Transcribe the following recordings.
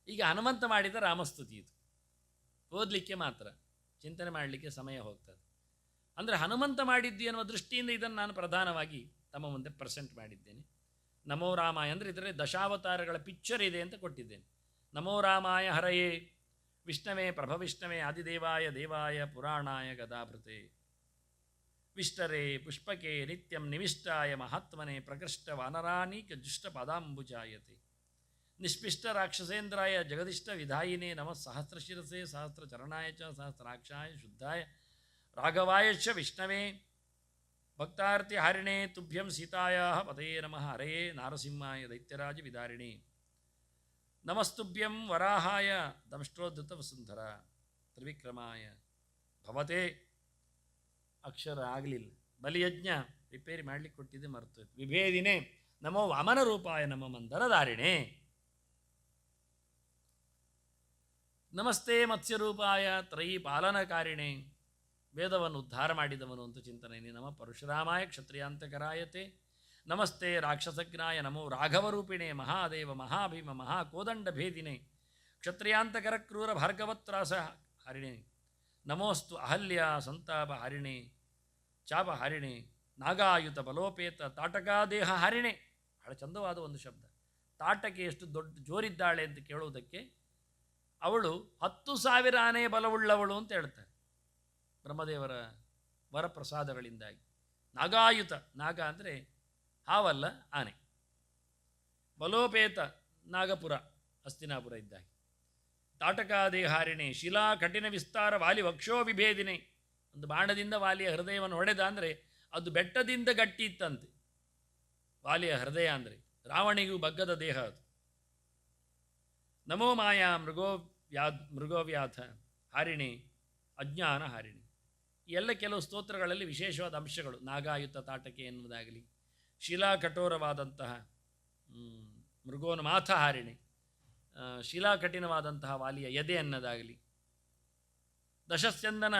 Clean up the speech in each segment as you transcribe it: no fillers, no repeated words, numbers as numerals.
ಈಗ ಹನುಮಂತ ಮಾಡಿದ ರಾಮಸ್ತುತಿ ಇದು, ಓದಲಿಕ್ಕೆ ಮಾತ್ರ, ಚಿಂತನೆ ಮಾಡಲಿಕ್ಕೆ ಸಮಯ ಹೋಗ್ತದೆ. ಅಂದರೆ ಹನುಮಂತ ಮಾಡಿದ್ದು ಎನ್ನುವ ದೃಷ್ಟಿಯಿಂದ ಇದನ್ನು ನಾನು ಪ್ರಧಾನವಾಗಿ ತಮ್ಮ ಮುಂದೆ ಪ್ರೆಸೆಂಟ್ ಮಾಡಿದ್ದೇನೆ. ನಮೋ ರಾಮಾಯ ಅಂದರೆ ಇದರಲ್ಲಿ ದಶಾವತಾರಗಳ ಪಿಕ್ಚರ್ ಇದೆ ಅಂತ ಕೊಟ್ಟಿದ್ದೇನೆ. ನಮೋ ರಾಮಾಯ ಹರಯೇ ವಿಷ್ಣವೇ ಪ್ರಭವಿಷ್ಣವೇ ಆದಿದೇವಾಯ ದೇವಾಯ ಪುರಾಣಾಯ ಗದಾಭೃತೆ ವಿಷ್ಟರೇ ಪುಷ್ಪಕೆ ನಿತ್ಯಂ ನಿವಿಷ್ಟಾಯ ಮಹಾತ್ಮನೆ ಪ್ರಕೃಷ್ಟ ವಾನರಾನೀಕ ಜುಷ್ಟ ಪದಾಂಬುಜಾಯತೆ ನಿಷ್ಪಿಷ್ಟ ರಾಕ್ಷಸೇಂದ್ರಾಯ ಜಗದಿಷ್ಟ ವಿಧಾಯಿನೇ ನಮಃ ಸಹಸ್ರಶಿರಸೆ ಸಹಸ್ರಚರಣಾಯ ಚ ಸಹಸ್ರಾಕ್ಷಾಯ ಶುದ್ಧಾಯ ರಾಘವಾಯ ಚ ವಿಷ್ಣವೇ ಭಕ್ತಾರ್ತಿ ಹಾರಿಣೇ ತುಭ್ಯಂ ಸೀತಾಯ ಪತಯೇ ನಮಃ ಹರಯೇ ನಾರಸಿಂಹಾಯ ದೈತ್ಯರಾಜ ವಿದಾರಿಣಿ ನಮಸ್ತುಭ್ಯಂ ವರಾಹಾಯ ದಂಷ್ಟ್ರೋದ್ಧತ ವಸುಂಧರ ತ್ರಿವಿಕ್ರಮಾಯ ಭವತೆ. ಅಕ್ಷರ ಆಗಲಿಲ್ಲ, ಬಲಿಯಜ್ಞ ರಿಪೇರಿ ಮಾಡಲಿಕ್ಕೆ ಕೊಟ್ಟಿದ್ದೆ ಮರ್ತೋಯ್ತು. ವಿಭೇದಿನೇ ನಮೋ ವಾಮನ ರೂಪಾಯ ನಮ ಮಂದರಧಾರಿಣೆ ನಮಸ್ತೆ ಮತ್ಸ್ಯರೂಪಾಯ ತ್ರಯೀ ಪಾಲನಕಾರಿಣೆ ವೇದವನ್ನು ಉದ್ಧಾರ ಮಾಡಿದವನು ಅಂತ ಚಿಂತನೆ. ನಮ ಪರಶುರಾಮಾಯ ಕ್ಷತ್ರಿಯಾಂತಕರಾಯತೆ ನಮಸ್ತೆ ರಾಕ್ಷಸಜ್ಞಾಯ ನಮೋ ರಾಘವರೂಪಿಣೆ ಮಹಾದೇವ ಮಹಾಭೀಮ ಮಹಾಕೋದಂಡ ಭೇದಿನೇ ಕ್ಷತ್ರಿಯಾಂತಕರ ಕ್ರೂರ ಭಾರ್ಗವತ್ರಾಸ ಹರಿಣೆ ನಮೋಸ್ತು ಅಹಲ್ಯ ಸಂತಾಪ ಹರಿಣೆ ಚಾಪ ಹರಿಣೆ ನಾಗಾಯುತ ಬಲೋಪೇತ ತಾಟಕಾದೇಹ ಹರಿಣೆ. ಬಹಳ ಚಂದವಾದ ಒಂದು ಶಬ್ದ. ತಾಟಕೆ ಎಷ್ಟು ದೊಡ್ಡ ಜೋರಿದ್ದಾಳೆ ಅಂತ ಕೇಳುವುದಕ್ಕೆ ಅವಳು 10,000 ಆನೆ ಬಲವುಳ್ಳವಳು ಅಂತ ಹೇಳ್ತಾರೆ ಬ್ರಹ್ಮದೇವರ ವರಪ್ರಸಾದಗಳಿಂದಾಗಿ. ನಾಗಾಯುತ, ನಾಗ ಅಂದರೆ ಹಾವಲ್ಲ ಆನೆ, ಬಲೋಪೇತ ನಾಗಪುರ ಹಸ್ತಿನಾಪುರ ಇದ್ದಾಗೆ. ತಾಟಕಾದೇಹಾರಿಣೆ ಶಿಲಾ ಕಠಿಣ ವಿಸ್ತಾರ ವಾಲಿ ವಕ್ಷೋ ವಿಭೇದಿನೇ. ಒಂದು ಬಾಣದಿಂದ ವಾಲಿಯ ಹೃದಯವನ್ನು ಹೊಡೆದ ಅಂದರೆ ಅದು ಬೆಟ್ಟದಿಂದ ಗಟ್ಟಿ ಇತ್ತಂತೆ. ವಾಲಿಯ ಹೃದಯ ಅಂದರೆ ರಾವಣಿಗೂ ಬಗ್ಗದ ದೇಹ ಅದು. ನಮೋ ಮಾಯಾ ಮೃಗೋವ್ಯಾಧ ಹಾರಿಣಿ ಅಜ್ಞಾನ ಹಾರಿಣಿ. ಎಲ್ಲ ಕೆಲವು ಸ್ತೋತ್ರಗಳಲ್ಲಿ ವಿಶೇಷವಾದ ಅಂಶಗಳು. ನಾಗಾಯುತ ತಾಟಕೆ ಎನ್ನುವುದಾಗಲಿ, ಶಿಲಾ ಕಠೋರವಾದಂತಹ ಮೃಗೋನ್ಮಾಥ ಹಾರಿಣಿ, ಶಿಲಾ ಕಠಿಣವಾದಂತಹ ವಾಲಿಯ ಎದೆ ಅನ್ನೋದಾಗಲಿ, ದಶಸ್ಯಂದನ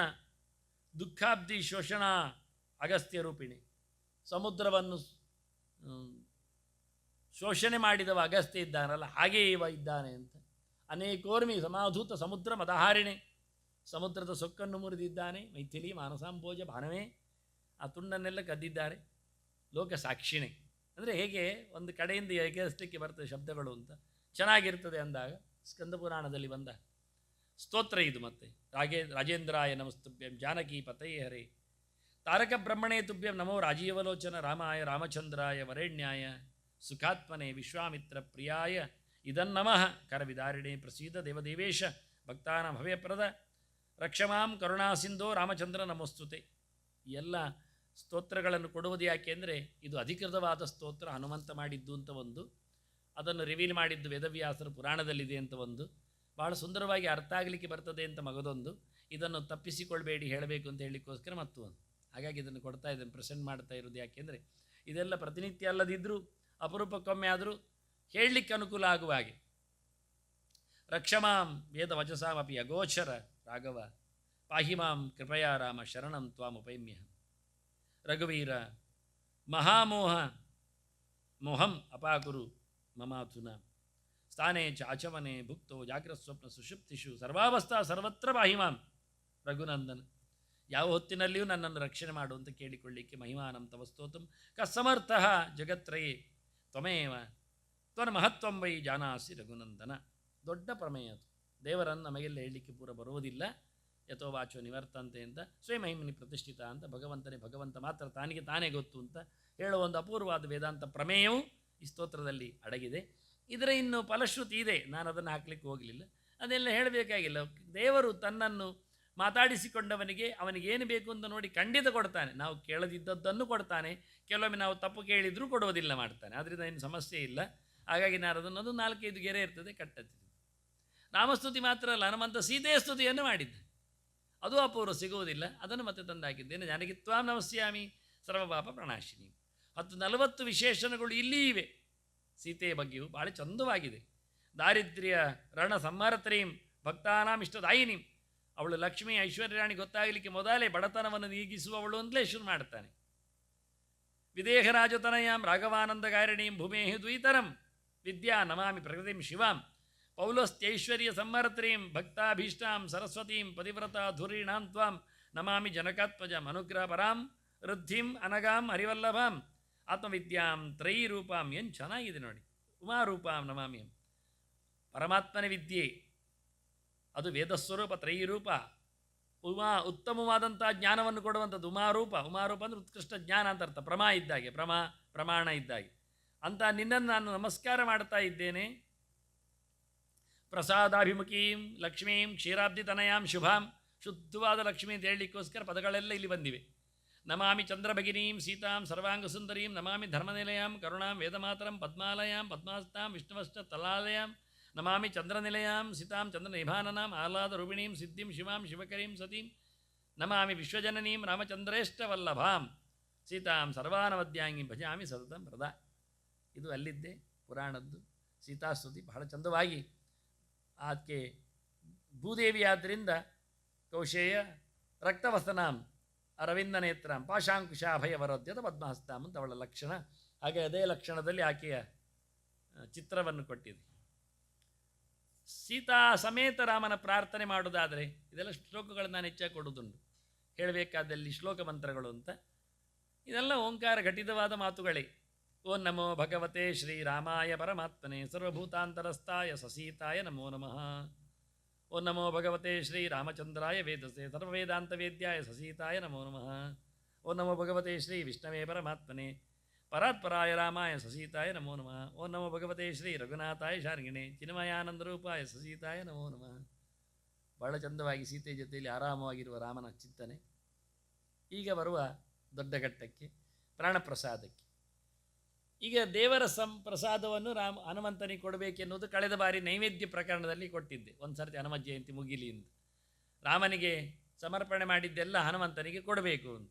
ದುಃಖಾಬ್ದಿ ಶೋಷಣ ಅಗಸ್ತ್ಯ ರೂಪಿಣಿ, ಸಮುದ್ರವನ್ನು ಶೋಷಣೆ ಮಾಡಿದವ ಅಗಸ್ತ್ಯ ಇದ್ದಾನಲ್ಲ ಹಾಗೇ ಇವ ಇದ್ದಾನೆ ಅಂತ. ಅನೇಕೋರ್ಮಿ ಸಮಾಧೂತ ಸಮುದ್ರ ಮದಹಾರಿಣೆ, ಸಮುದ್ರದ ಸೊಕ್ಕನ್ನು ಮುರಿದಿದ್ದಾನೆ. ಮೈಥಿಲಿ ಮಾನಸಾಂಬೋಜ ಭಾನವೇ, ಆ ತುಂಡನ್ನೆಲ್ಲ ಕದ್ದಿದ್ದಾರೆ. ಲೋಕ ಸಾಕ್ಷಿಣೆ ಅಂದರೆ ಹೇಗೆ ಒಂದು ಕಡೆಯಿಂದ ಹೇಗಿರಲಿಕ್ಕೆ ಬರ್ತದೆ ಶಬ್ದಗಳು ಅಂತ ಚೆನ್ನಾಗಿರ್ತದೆ ಅಂದಾಗ ಸ್ಕಂದ ಪುರಾಣದಲ್ಲಿ ಬಂದ ಸ್ತೋತ್ರ ಇದು. ಮತ್ತೆ ರಾಜೇಂದ್ರಾಯ ನಮಸ್ತುಭ್ಯಂ ಜಾನಕಿ ಪತಯೇ ಹರೇ ತಾರಕ ಬ್ರಹ್ಮಣೇ ತುಭ್ಯಂ ನಮೋ ರಾಜೀವಲೋಚನ ರಾಮಾಯ ರಾಮಚಂದ್ರಾಯ ವರೇಣ್ಯಾಯ ಸುಖಾತ್ಮನೆ ವಿಶ್ವಾಮಿತ್ರ ಪ್ರಿಯಾಯ ಇದನ್ನಮಃ ಕರವಿದಾರಿಣೆ ಪ್ರಸೀದ ದೇವದೇವೇಶ ಭಕ್ತಾನ ಭವ್ಯಪ್ರದ ರಕ್ಷಮಾಂ ಕರುಣಾಸಿಂಧೋ ರಾಮಚಂದ್ರ ನಮೋಸ್ತುತೆ. ಎಲ್ಲ ಸ್ತೋತ್ರಗಳನ್ನು ಕೊಡುವುದು ಯಾಕೆ ಅಂದರೆ ಇದು ಅಧಿಕೃತವಾದ ಸ್ತೋತ್ರ, ಹನುಮಂತ ಮಾಡಿದ್ದು ಅಂತ ಒಂದು, ಅದನ್ನು ರಿವೀಲ್ ಮಾಡಿದ್ದು ವೇದವ್ಯಾಸರ ಪುರಾಣದಲ್ಲಿದೆ ಅಂತ ಒಂದು, ಭಾಳ ಸುಂದರವಾಗಿ ಅರ್ಥ ಆಗಲಿಕ್ಕೆ ಬರ್ತದೆ ಅಂತ ಮಗದೊಂದು, ಇದನ್ನು ತಪ್ಪಿಸಿಕೊಳ್ಬೇಡಿ ಹೇಳಬೇಕು ಅಂತ ಹೇಳಲಿಕ್ಕೋಸ್ಕರ ಮತ್ತು ಒಂದು. ಹಾಗಾಗಿ ಇದನ್ನು ಕೊಡ್ತಾ ಇದ್ದೇನೆ, ಪ್ರೆಸೆಂಟ್ ಮಾಡ್ತಾ ಇರೋದು. ಯಾಕೆಂದರೆ ಇದೆಲ್ಲ ಪ್ರತಿನಿತ್ಯ ಅಲ್ಲದಿದ್ದರೂ ಅಪರೂಪಕ್ಕೊಮ್ಮೆ ಆದರೂ ಹೇಳಲಿಕ್ಕೆ ಅನುಕೂಲ ಆಗುವ ಹಾಗೆ. ರಕ್ಷಮಾಂ ವೇದ ವಚಸಾಮಪಿ ಅಗೋಚರ ರಾಘವ ಪಾಹಿಮಾಂ ಕೃಪಯಾ ರಾಮ ಶರಣಂ ತ್ವಾಮುಪೈಮ್ಯಹಂ ರಘುವೀರ ಮಹಾಮೋಹ ಮೋಹಂ ಅಪಾಕುರು ಮಮಾಥುನ ಸ್ಥಾನೇ ಚ ಆಚಮನೆ ಭುಕ್ತೋ ಜಾಗ್ರಸ್ವಪ್ನ ಸುಷುಪ್ತಿಷು ಸರ್ವಾವಸ್ಥಾ ಸರ್ವತ್ರ ಪಾಹಿಮಾಂ ರಘುನಂದನ. ಯಾವ ಹೊತ್ತಿನಲ್ಲಿಯೂ ನನ್ನನ್ನು ರಕ್ಷಣೆ ಮಾಡು ಅಂತ ಕೇಳಿಕೊಳ್ಳಿಕ್ಕೆ ಮಹಿಮಾನಂ ತವ ಸ್ತೋತಂ ಕಸ್ಸಮರ್ಥಃ ಜಗತ್ರಯೇ ತ್ವಮೇವ ತ್ವನ ಮಹತ್ವಂ ವೈ ಜಾನಾಸಿ ರಘುನಂದನ. ದೊಡ್ಡ ಪ್ರಮೇಯ ಅದು. ದೇವರನ್ನು ನಮಗೆಲ್ಲ ಹೇಳಲಿಕ್ಕೆ ಪೂರ ಬರುವುದಿಲ್ಲ. ಯಥೋ ವಾಚೋ ನಿವರ್ತಂತೆ ಅಂತ ಸ್ವಯಂಹಿಮನಿ ಪ್ರತಿಷ್ಠಿತ ಅಂತ ಭಗವಂತನೇ ಭಗವಂತ ಮಾತ್ರ ತಾನಿಗೆ ತಾನೇ ಗೊತ್ತು ಅಂತ ಹೇಳುವ ಒಂದು ಅಪೂರ್ವವಾದ ವೇದಾಂತ ಪ್ರಮೇಯವು ಈ ಸ್ತೋತ್ರದಲ್ಲಿ ಅಡಗಿದೆ. ಇದರ ಇನ್ನು ಫಲಶ್ರುತಿ ಇದೆ, ನಾನು ಅದನ್ನು ಹಾಕಲಿಕ್ಕೆ ಹೋಗಲಿಲ್ಲ, ಅದೆಲ್ಲ ಹೇಳಬೇಕಾಗಿಲ್ಲ. ದೇವರು ತನ್ನನ್ನು ಮಾತಾಡಿಸಿಕೊಂಡವನಿಗೆ ಅವನಿಗೇನು ಬೇಕು ಅಂತ ನೋಡಿ ಖಂಡಿತ ಕೊಡ್ತಾನೆ. ನಾವು ಕೇಳದಿದ್ದದ್ದನ್ನು ಕೊಡ್ತಾನೆ, ಕೆಲವೊಮ್ಮೆ ನಾವು ತಪ್ಪು ಕೇಳಿದರೂ ಕೊಡುವುದಿಲ್ಲ ಮಾಡ್ತಾನೆ. ಆದ್ದರಿಂದ ಏನು ಸಮಸ್ಯೆ ಇಲ್ಲ. ಹಾಗಾಗಿ ನಾನು ಅದನ್ನೊಂದು 4-5 ಗೆರೆ ಇರ್ತದೆ ಕಟ್ಟತ್ತಿದ್ದೆ. ನಾಮಸ್ತುತಿ ಮಾತ್ರ ಅಲ್ಲ, ಹನುಮಂತ ಸೀತೆಯ ಸ್ತುತಿಯನ್ನು ಮಾಡಿದ್ದೆ, ಅದು ಅಪೂರ್ವ ಸಿಗುವುದಿಲ್ಲ, ಅದನ್ನು ಮತ್ತೆ ತಂದಾಕಿದ್ದೇನೆ. ಜಾನಕಿತ್ವಾಂ ನಮಸ್ಯಾಮಿ ಸರ್ವಪಾಪ ಪ್ರಣಾಶಿನಿ. 10-40 ವಿಶೇಷಣಗಳು ಇಲ್ಲಿ ಇವೆ. ಸೀತೆಯ ಬಗ್ಗೆಯೂ ಭಾಳ ಚಂದವಾಗಿದೆ. ದಾರಿದ್ರ್ಯ ರಣ ಸಂಹಾರತ್ರೀಂ ಭಕ್ತಾನಾಂ ಇಷ್ಟದಾಯಿನಿ. ಅವಳು ಲಕ್ಷ್ಮೀ ಐಶ್ವರ್ಯರಾಣಿ ಗೊತ್ತಾಗಲಿಕ್ಕೆ ಮೊದಲೇ ಬಡತನವನ್ನು ನೀಗಿಸುವವಳು ಅಂತಲೇ ಶುರು ಮಾಡ್ತಾನೆ. ವಿದೇಹರಾಜತನಯಾಂ ರಾಘವಾನಂದಗಾರಿಣೀಂ ಭೂಮೇಹಿ ದ್ವೈತರಂ ವಿದ್ಯಾ ನಮಾಮಿ ಪ್ರಕೃತಿಂ ಶಿವಾಂ ಪೌಲಸ್ತ್ಯೈಶ್ವರ್ಯ ಸಂವರ್ತ್ರೀಂ ಭಕ್ತಾಭೀಷ್ಟಾಂ ಸರಸ್ವತೀಂ ಪತಿವ್ರತ ಧುರೀಣಾಂ ತ್ವಾಂ ನಮಾಮಿ ಜನಕಾತ್ಮಜಂ ಅನುಗ್ರಹ ಪರಾಂ ವೃದ್ಧಿಂ ಅನಗಾಂ ಹರಿವಲ್ಲಭಾಂ ಆತ್ಮವಿದ್ಯಾಂ ತ್ರಯೀರೂಪಾಂ ಏನು ಚೆನ್ನಾಗಿದೆ ನೋಡಿ. ಉಮಾರೂಪಾಂ ನಮಾಮಿ. ಪರಮಾತ್ಮನ ವಿದ್ಯೆ ಅದು ವೇದಸ್ವರೂಪ, ತ್ರಯೀರೂಪ, ಉತ್ತಮವಾದಂಥ ಜ್ಞಾನವನ್ನು ಕೊಡುವಂಥದ್ದು ಉಮಾರೂಪ. ಉಮಾರೂಪ ಅಂದರೆ ಉತ್ಕೃಷ್ಟ ಜ್ಞಾನ ಅಂತ ಅರ್ಥ. ಇದ್ದಾಗೆ, ಪ್ರಮಾಣ ಇದ್ದಾಗೆ. ಅಂತ ನಿನ್ನನ್ನು ನಾನು ನಮಸ್ಕಾರ ಮಾಡ್ತಾ ಇದ್ದೇನೆ. ಪ್ರಸಾದಾಭಿಮುಖೀಂ ಲಕ್ಷ್ಮೀಂ ಕ್ಷೀರಾಬ್ಧಿತನಯಾಂ ಶುಭಾಂ, ಶುದ್ಧವಾದ ಲಕ್ಷ್ಮೀ ಅಂತ ಹೇಳಲಿಕ್ಕೋಸ್ಕರ ಪದಗಳೆಲ್ಲ ಇಲ್ಲಿ ಬಂದಿವೆ. ನಮಾಮಿ ಚಂದ್ರಭಗಿನೀಂ ಸೀತಾಂ ಸರ್ವಾಂಗ ಸುಂದರೀಂ ನಮಾಮಿ ಧರ್ಮನಿಲಯಾಂ ಕರುಣಾಂ ವೇದಮಾತರಂ ಪದ್ಮಾಲಯಾಂ ಪದ್ಮಾಸ್ತಾಂ ವಿಷ್ಣುವಷ್ಟ ತಲಾಲಯಾಂ ನಮಾಮಿ ಚಂದ್ರನಿಲಯಾಂ ಸೀತಾಂ ಚಂದ್ರನಿಭಾನನಾಂ ಆಹ್ಲಾದ ರೂಪಿಣೀಂ ಸಿದ್ಧಿಂ ಶಿವಾಂ ಶಿವಕರೀಂ ಸತೀಂ ನಮಾಮಿ ವಿಶ್ವಜನನೀಂ ರಾಮಚಂದ್ರೇಷ್ಠವಲ್ಲಭಾಂ ಸೀತಾಂ ಸರ್ವಾನವದ್ಯಾಂಗಿಂ ಭಜಾಮಿ ಸತತಂ ಹೃದಾ. ಇದು ಅಲ್ಲಿದ್ದೆ ಪುರಾಣದ್ದು ಸೀತಾಸ್ತುತಿ. ಬಹಳ ಚಂದವಾಗಿ ಆಕೆ ಭೂದೇವಿ ಆದ್ದರಿಂದ ಕೌಶೇಯ ರಕ್ತವಸನಾಂ ಅರವಿಂದ ನೇತ್ರಾಂ ಪಾಶಾಂಕುಶಾಭಯವರೋದ್ಯದ ಪದ್ಮಹಸ್ತಾಂ ಅಂತ ಅವಳ ಲಕ್ಷಣ. ಹಾಗೆ ಅದೇ ಲಕ್ಷಣದಲ್ಲಿ ಆಕೆಯ ಚಿತ್ರವನ್ನು ಕೊಟ್ಟಿದೆ. ಸೀತಾ ಸಮೇತ ರಾಮನ ಪ್ರಾರ್ಥನೆ ಮಾಡೋದಾದರೆ ಇದೆಲ್ಲ ಶ್ಲೋಕಗಳನ್ನು ನಾನು ಹೆಚ್ಚಾಗಿ ಕೊಡೋದುಂಟು, ಹೇಳಬೇಕಾದಲ್ಲಿ ಶ್ಲೋಕ ಮಂತ್ರಗಳು ಅಂತ. ಇದೆಲ್ಲ ಓಂಕಾರ ಘಟಿತವಾದ ಮಾತುಗಳೇ. ಓಂ ನಮೋ ಭಗವತೆ ಶ್ರೀರಾಮಾಯ ಪರಮಾತ್ಮನೆ ಸರ್ವಭೂತಾಂತರಸ್ಥಾಯ ಸಸೀತಾಯ ನಮೋ ನಮಃ. ಓಂ ನಮೋ ಭಗವತೆ ಶ್ರೀರಾಮಚಂದ್ರಾಯ ವೇದಸೆ ಸರ್ವವೇದಾಂತವೇದ್ಯಾಯ ಸಸೀತಾಯ ನಮೋ ನಮಃ. ಓಂ ನಮೋ ಭಗವತೆ ಶ್ರೀ ವಿಷ್ಣವೇ ಪರಮಾತ್ಮನೆ ಪರಾತ್ಪರಾಯ ರಾಮಾಯ ಸಸೀತಾಯ ನಮೋ ನಮಃ. ಓಂ ನಮೋ ಭಗವತೆ ಶ್ರೀ ರಘುನಾಥಾಯ ಶಾರ್ಗಿಣೆ ಚಿನ್ಮಯಾನಂದರೂಪಾಯ ಸಸೀತಾಯ ನಮೋ ನಮಃ. ಬಹಳ ಚಂದವಾಗಿ ಸೀತೆ ಜೊತೆಯಲ್ಲಿ ಆರಾಮವಾಗಿರುವ ರಾಮನ ಚಿಂತನೆ. ಈಗ ಬರುವ ದೊಡ್ಡ ಘಟ್ಟಕ್ಕೆ, ಪ್ರಾಣಪ್ರಸಾದಕ್ಕೆ. ಈಗ ದೇವರ ಪ್ರಸಾದವನ್ನು ಹನುಮಂತನಿಗೆ ಕೊಡಬೇಕೆನ್ನುವುದು ಕಳೆದ ಬಾರಿ ನೈವೇದ್ಯ ಪ್ರಕರಣದಲ್ಲಿ ಕೊಟ್ಟಿದ್ದೆ. ಒಂದು ಸರ್ತಿ ಹನುಮ ಜಯಂತಿ ಮುಗಿಲಿ ಅಂತ ರಾಮನಿಗೆ ಸಮರ್ಪಣೆ ಮಾಡಿದ್ದೆಲ್ಲ ಹನುಮಂತನಿಗೆ ಕೊಡಬೇಕು ಅಂತ.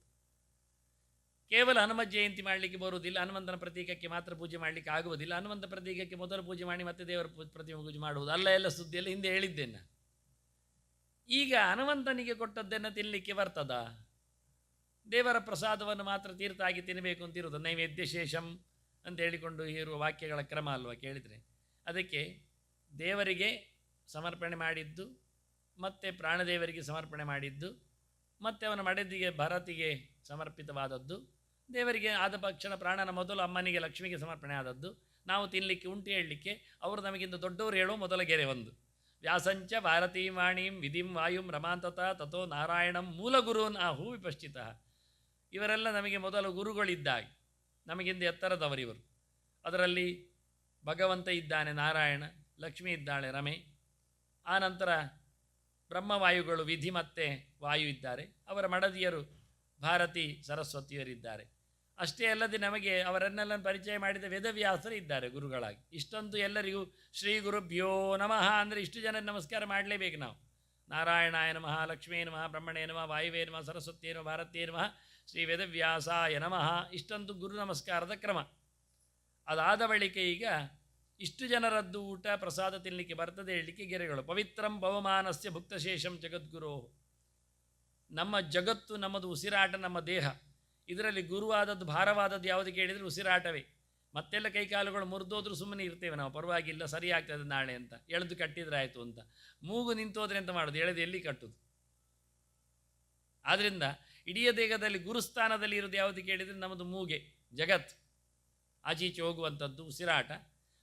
ಕೇವಲ ಹನುಮ ಜಯಂತಿ ಮಾಡಲಿಕ್ಕೆ ಬರುವುದಿಲ್ಲ, ಹನುಮಂತನ ಪ್ರತೀಕಕ್ಕೆ ಮಾತ್ರ ಪೂಜೆ ಮಾಡಲಿಕ್ಕೆ ಆಗುವುದಿಲ್ಲ. ಹನುಮಂತ ಪ್ರತೀಕಕ್ಕೆ ಮೊದಲು ಪೂಜೆ ಮಾಡಿ ಮತ್ತೆ ದೇವರ ಪ್ರತಿಮೆ ಪೂಜೆ ಮಾಡುವುದು ಅಲ್ಲ, ಎಲ್ಲ ಸುದ್ದಿಯೆಲ್ಲ ಹಿಂದೆ ಹೇಳಿದ್ದೇನೆ. ಈಗ ಹನುಮಂತನಿಗೆ ಕೊಟ್ಟದ್ದನ್ನು ತಿನ್ನಲಿಕ್ಕೆ ಬರ್ತದ? ದೇವರ ಪ್ರಸಾದವನ್ನು ಮಾತ್ರ ತೀರ್ಥಾಗಿ ತಿನ್ನಬೇಕು ಅಂತಿರುವುದು. ನೈವೇದ್ಯ ಶೇಷಂ ಅಂತ ಹೇಳಿಕೊಂಡು ಇರುವ ವಾಕ್ಯಗಳ ಕ್ರಮ ಅಲ್ವ ಕೇಳಿದರೆ. ಅದಕ್ಕೆ ದೇವರಿಗೆ ಸಮರ್ಪಣೆ ಮಾಡಿದ್ದು, ಮತ್ತು ಪ್ರಾಣದೇವರಿಗೆ ಸಮರ್ಪಣೆ ಮಾಡಿದ್ದು, ಮತ್ತು ಅವನ ಮಡದಿಗೆ ಭರತಿಗೆ ಸಮರ್ಪಿತವಾದದ್ದು, ದೇವರಿಗೆ ಆದ ತಕ್ಷಣ ಪ್ರಾಣನ ಮೊದಲು ಅಮ್ಮನಿಗೆ ಲಕ್ಷ್ಮಿಗೆ ಸಮರ್ಪಣೆ ಆದದ್ದು, ನಾವು ತಿನ್ನಲಿಕ್ಕೆ ಉಂಟು ಹೇಳಲಿಕ್ಕೆ ಅವರು ನಮಗಿಂತ ದೊಡ್ಡವರು ಹೇಳೋ ಮೊದಲ ಗೆರೆ ಒಂದು. ವ್ಯಾಸಂಚ ಭಾರತೀಂ ವಾಣೀಂ ವಿಧಿಂ ವಾಯುಂ ರಮಾಂತತ ತಥೋ ನಾರಾಯಣಂ ಮೂಲ ಗುರುನ್ ಆಹು ವಿಪಶ್ಚಿತ. ಇವರೆಲ್ಲ ನಮಗೆ ಮೊದಲು ಗುರುಗಳಿದ್ದಾಗಿ, ನಮಗಿಂದ ಎತ್ತರದವರಿವರು. ಅದರಲ್ಲಿ ಭಗವಂತ ಇದ್ದಾನೆ ನಾರಾಯಣ, ಲಕ್ಷ್ಮಿ ಇದ್ದಾಳೆ ರಮೆ, ಆನಂತರ ಬ್ರಹ್ಮವಾಯುಗಳು ವಿಧಿ ಮತ್ತು ವಾಯು ಇದ್ದಾರೆ, ಅವರ ಮಡದಿಯರು ಭಾರತಿ ಸರಸ್ವತಿಯರಿದ್ದಾರೆ. ಅಷ್ಟೇ ಅಲ್ಲದೆ ನಮಗೆ ಅವರನ್ನೆಲ್ಲ ಪರಿಚಯ ಮಾಡಿದ ವೇದವ್ಯಾಸರು ಇದ್ದಾರೆ ಗುರುಗಳಾಗಿ. ಇಷ್ಟೊಂದು ಎಲ್ಲರಿಗೂ ಶ್ರೀ ಗುರುಭ್ಯೋ ನಮಃ ಅಂದರೆ ಇಷ್ಟು ಜನ ನಮಸ್ಕಾರ ಮಾಡಲೇಬೇಕು ನಾವು. ನಾರಾಯಣಾಯ ನಮಃ, ಲಕ್ಷ್ಮೀ ನಮಃ, ಬ್ರಹ್ಮಣೇ ನಮಃ, ವಾಯುವೇ ನಮಃ, ಸರಸ್ವತಿಯೇ ನಮಃ, ಭಾರತೀಯ ನಮಃ, ಶ್ರೀ ವೇದವ್ಯಾಸಾಯ ನಮಃ. ಇಷ್ಟೊಂದು ಗುರು ನಮಸ್ಕಾರದ ಕ್ರಮ. ಅದಾದ ಬಳಿಕ ಈಗ ಇಷ್ಟು ಜನರದ್ದು ಊಟ ಪ್ರಸಾದ ತಿನ್ನಲಿಕ್ಕೆ ಬರ್ತದೆ ಹೇಳಲಿಕ್ಕೆ ಗೆರೆಗಳು. ಪವಿತ್ರಂ ಪವಮಾನಸ್ಯ ಭುಕ್ತಶೇಷಂ ಜಗದ್ಗುರೋ. ನಮ್ಮ ಜಗತ್ತು, ನಮ್ಮದು ಉಸಿರಾಟ, ನಮ್ಮ ದೇಹ, ಇದರಲ್ಲಿ ಗುರುವಾದದ್ದು ಭಾರವಾದದ್ದು ಯಾವುದು ಕೇಳಿದರೆ ಉಸಿರಾಟವೇ. ಮತ್ತೆಲ್ಲ ಕೈಕಾಲುಗಳು ಮುರಿದೋದ್ರೂ ಸುಮ್ಮನೆ ಇರ್ತೇವೆ ನಾವು, ಪರವಾಗಿಲ್ಲ ಸರಿ ಆಗ್ತದೆ ನಾಳೆ ಅಂತ, ಎಳೆದು ಕಟ್ಟಿದ್ರೆ ಆಯಿತು ಅಂತ. ಮೂಗು ನಿಂತೋದ್ರೆ ಅಂತ ಮಾಡೋದು, ಎಳೆದು ಎಲ್ಲಿ ಕಟ್ಟುದು? ಆದ್ದರಿಂದ ಇಡೀ ದೇಹದಲ್ಲಿ ಗುರುಸ್ಥಾನದಲ್ಲಿ ಇರೋದು ಯಾವುದು ಕೇಳಿದರೆ ನಮ್ಮದು ಮೂಗೆ, ಜಗತ್, ಆಚೀಚೆ ಹೋಗುವಂಥದ್ದು ಉಸಿರಾಟ.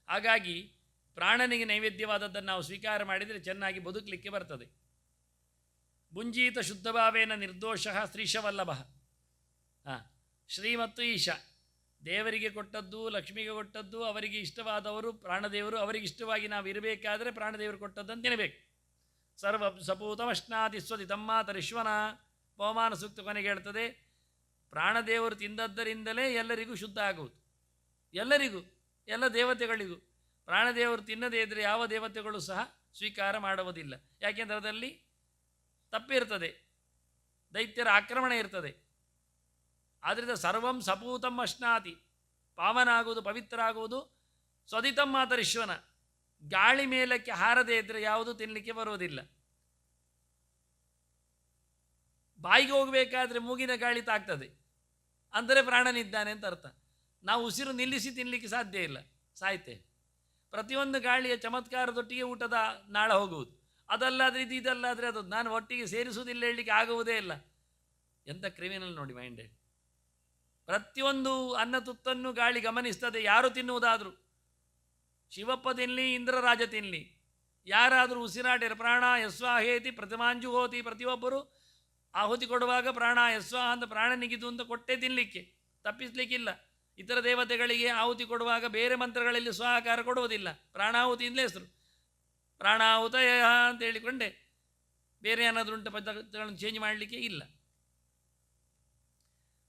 ಹಾಗಾಗಿ ಪ್ರಾಣನಿಗೆ ನೈವೇದ್ಯವಾದದ್ದನ್ನು ನಾವು ಸ್ವೀಕಾರ ಮಾಡಿದರೆ ಚೆನ್ನಾಗಿ ಬದುಕಲಿಕ್ಕೆ ಬರ್ತದೆ. ಭುಂಜೀತ ಶುದ್ಧಭಾವೇನ ನಿರ್ದೋಷ ಸ್ತ್ರೀಶವಲ್ಲಭ. ಶ್ರೀ ಮತ್ತು ಈಶ, ದೇವರಿಗೆ ಕೊಟ್ಟದ್ದು, ಲಕ್ಷ್ಮಿಗೆ ಕೊಟ್ಟದ್ದು, ಅವರಿಗೆ ಇಷ್ಟವಾದವರು ಪ್ರಾಣದೇವರು. ಅವರಿಗೆ ಇಷ್ಟವಾಗಿ ನಾವು ಇರಬೇಕಾದರೆ ಪ್ರಾಣದೇವರು ಕೊಟ್ಟದ್ದನ್ನು ತಿನ್ನಬೇಕು. ಸರ್ವ ಸಪೂತಮಶ್ನಾತಿ ಸ್ವದಿತಮ್ಮಾತರಿಶ್ವನ. ಪವಮಾನ ಸೂಕ್ತ ಕೊನೆಗೆ ಹೇಳ್ತದೆ, ಪ್ರಾಣದೇವರು ತಿಂದದ್ದರಿಂದಲೇ ಎಲ್ಲರಿಗೂ ಶುದ್ಧ ಆಗುವುದು. ಎಲ್ಲರಿಗೂ, ಎಲ್ಲ ದೇವತೆಗಳಿಗೂ. ಪ್ರಾಣದೇವರು ತಿನ್ನದೇ ಇದ್ದರೆ ಯಾವ ದೇವತೆಗಳು ಸಹ ಸ್ವೀಕಾರ ಮಾಡುವುದಿಲ್ಲ. ಯಾಕೆಂದರೆ ಅದರಲ್ಲಿ ತಪ್ಪಿರ್ತದೆ, ದೈತ್ಯರ ಆಕ್ರಮಣ ಇರ್ತದೆ. ಆದ್ದರಿಂದ ಸರ್ವಂ ಸಪೂತಂ ಅಶ್ನಾತಿ, ಪಾವನ ಆಗುವುದು, ಪವಿತ್ರ ಆಗುವುದು ಸ್ವದಿತಂ ಮಾತರಿಶ್ವನ. ಗಾಳಿ ಮೇಲಕ್ಕೆ ಹಾರದೇ ಇದ್ದರೆ ಯಾವುದು ತಿನ್ನಲಿಕ್ಕೆ ಬರುವುದಿಲ್ಲ. ಬಾಯಿಗೆ ಹೋಗಬೇಕಾದ್ರೆ ಮೂಗಿನ ಗಾಳಿ ತಾಗ್ತದೆ ಅಂದರೆ ಪ್ರಾಣನಿದ್ದಾನೆ ಅಂತ ಅರ್ಥ. ನಾವು ಉಸಿರು ನಿಲ್ಲಿಸಿ ತಿನ್ನಲಿಕ್ಕೆ ಸಾಧ್ಯ ಇಲ್ಲ, ಸಾಯ್ತೆ. ಪ್ರತಿಯೊಂದು ಗಾಳಿಯ ಚಮತ್ಕಾರದೊಟ್ಟಿಗೆ ಊಟದ ನಾಳ ಹೋಗುವುದು. ಅದಲ್ಲಾದರೆ ಇದಲ್ಲಾದರೆ ಅದು, ನಾನು ಒಟ್ಟಿಗೆ ಸೇರಿಸುವುದಿಲ್ಲ ಹೇಳಲಿಕ್ಕೆ ಆಗುವುದೇ ಇಲ್ಲ. ಎಂಥ ಕ್ರಿಮಿನಲ್ ನೋಡಿ ಮೈಂಡೆಡ್. ಪ್ರತಿಯೊಂದು ಅನ್ನ ತುತ್ತನ್ನು ಗಾಳಿ ಗಮನಿಸ್ತದೆ. ಯಾರು ತಿನ್ನುವುದಾದರೂ, ಶಿವಪ್ಪ ತಿನ್ನಲಿ, ಇಂದ್ರರಾಜ ತಿನ್ನಲಿ, ಯಾರಾದರೂ ಉಸಿರಾಡಿರ ಪ್ರಾಣ ಯಸ್ವಾಹೇತಿ ಪ್ರತಿಮಾಂಜು ಹೋತಿ, ಪ್ರತಿಯೊಬ್ಬರು ಆಹುತಿ ಕೊಡುವಾಗ ಪ್ರಾಣ ಯಸ್ವಾಹ ಅಂತ ಪ್ರಾಣ ನಿಗಿದು ಅಂತ ಕೊಟ್ಟೇ ತಿನ್ನಲಿಕ್ಕೆ, ತಪ್ಪಿಸಲಿಕ್ಕಿಲ್ಲ. ಇತರ ದೇವತೆಗಳಿಗೆ ಆಹುತಿ ಕೊಡುವಾಗ ಬೇರೆ ಮಂತ್ರಗಳಲ್ಲಿ ಸ್ವಾಹಾಕಾರ ಕೊಡುವುದಿಲ್ಲ, ಪ್ರಾಣಾಹುತಿಯಿಂದಲೇ ಹೆಸರು. ಪ್ರಾಣಾಹುತಯ ಅಂತ ಹೇಳಿಕೊಂಡೆ ಬೇರೆ ಏನಾದರೂ ಉಂಟು ಪದ್ಧತಿಗಳನ್ನು ಚೇಂಜ್ ಮಾಡಲಿಕ್ಕೆ ಇಲ್ಲ.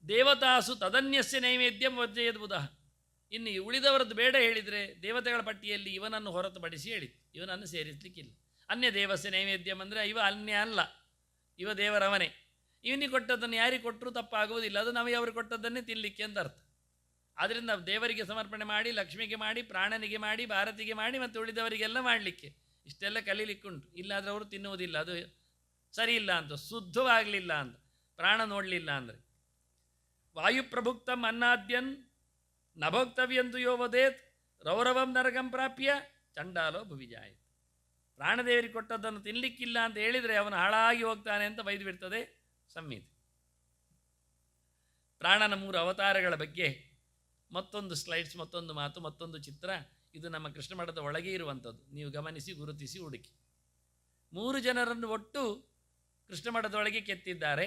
ದೇವತಾಸು ತದನ್ಯಸ್ಯ ನೈವೇದ್ಯಂ ವರ್ಜಯದ್ಬುಧ. ಇನ್ನು ಉಳಿದವರದ್ದು ಬೇಡ ಹೇಳಿದರೆ ದೇವತೆಗಳ ಪಟ್ಟಿಯಲ್ಲಿ ಇವನನ್ನು ಹೊರತುಪಡಿಸಿ ಹೇಳಿತ್ತು, ಇವನನ್ನು ಸೇರಿಸಲಿಕ್ಕಿಲ್ಲ. ಅನ್ಯ ದೇವಸ್ಯ ನೈವೇದ್ಯಂ ಅಂದರೆ ಇವ ಅನ್ಯ ಅಲ್ಲ, ಇವ ದೇವರವನೇ. ಇವನಿಗೆ ಕೊಟ್ಟದ್ದನ್ನು ಯಾರಿಗೆ ಕೊಟ್ಟರೂ ತಪ್ಪಾಗುವುದಿಲ್ಲ, ಅದು ನಮಗೆ ಅವರು ಕೊಟ್ಟದ್ದನ್ನೇ ತಿನ್ನಲಿಕ್ಕೆ ಅಂತ ಅರ್ಥ. ಆದ್ದರಿಂದ ದೇವರಿಗೆ ಸಮರ್ಪಣೆ ಮಾಡಿ, ಲಕ್ಷ್ಮಿಗೆ ಮಾಡಿ, ಪ್ರಾಣನಿಗೆ ಮಾಡಿ, ಭಾರತಿಗೆ ಮಾಡಿ, ಮತ್ತು ಉಳಿದವರಿಗೆಲ್ಲ ಮಾಡಲಿಕ್ಕೆ ಇಷ್ಟೆಲ್ಲ ಕಲೀಲಿಕ್ಕುಂಟು. ಇಲ್ಲಾದರೆ ಅವರು ತಿನ್ನುವುದಿಲ್ಲ, ಅದು ಸರಿ ಇಲ್ಲ ಅಂತ, ಶುದ್ಧವಾಗಲಿಲ್ಲ ಅಂತ, ಪ್ರಾಣ ನೋಡಲಿಲ್ಲ ಅಂದರೆ. ವಾಯುಪ್ರಭುಕ್ತಂ ಅನ್ನಾದ್ಯನ್ ನಭೋಕ್ತವ್ಯಂತು ಯೋ ವದೇತ್ ರೌರವಂ ನರಕಂ ಪ್ರಾಪ್ಯ ಚಂಡಾಲೋ ಭುವಿಜಾಯತ್. ಪ್ರಾಣದೇವರಿಗೆ ಕೊಟ್ಟದ್ದನ್ನು ತಿನ್ನಲಿಕ್ಕಿಲ್ಲ ಅಂತ ಹೇಳಿದರೆ ಅವನು ಹಾಳಾಗಿ ಹೋಗ್ತಾನೆ ಅಂತ ಬೈದು ಬಿಡ್ತದೆ ಸಂಹಿತೆ. ಪ್ರಾಣನ 3 ಅವತಾರಗಳ ಬಗ್ಗೆ ಮತ್ತೊಂದು ಸ್ಲೈಡ್ಸ್, ಮತ್ತೊಂದು ಮಾತು, ಮತ್ತೊಂದು ಚಿತ್ರ. ಇದು ನಮ್ಮ ಕೃಷ್ಣ ಮಠದ ಒಳಗೆ ಇರುವಂಥದ್ದು. ನೀವು ಗಮನಿಸಿ, ಗುರುತಿಸಿ, ಹುಡುಕಿ. 3 ಜನರನ್ನು ಒಟ್ಟು ಕೃಷ್ಣ ಮಠದೊಳಗೆ ಕೆತ್ತಿದ್ದಾರೆ.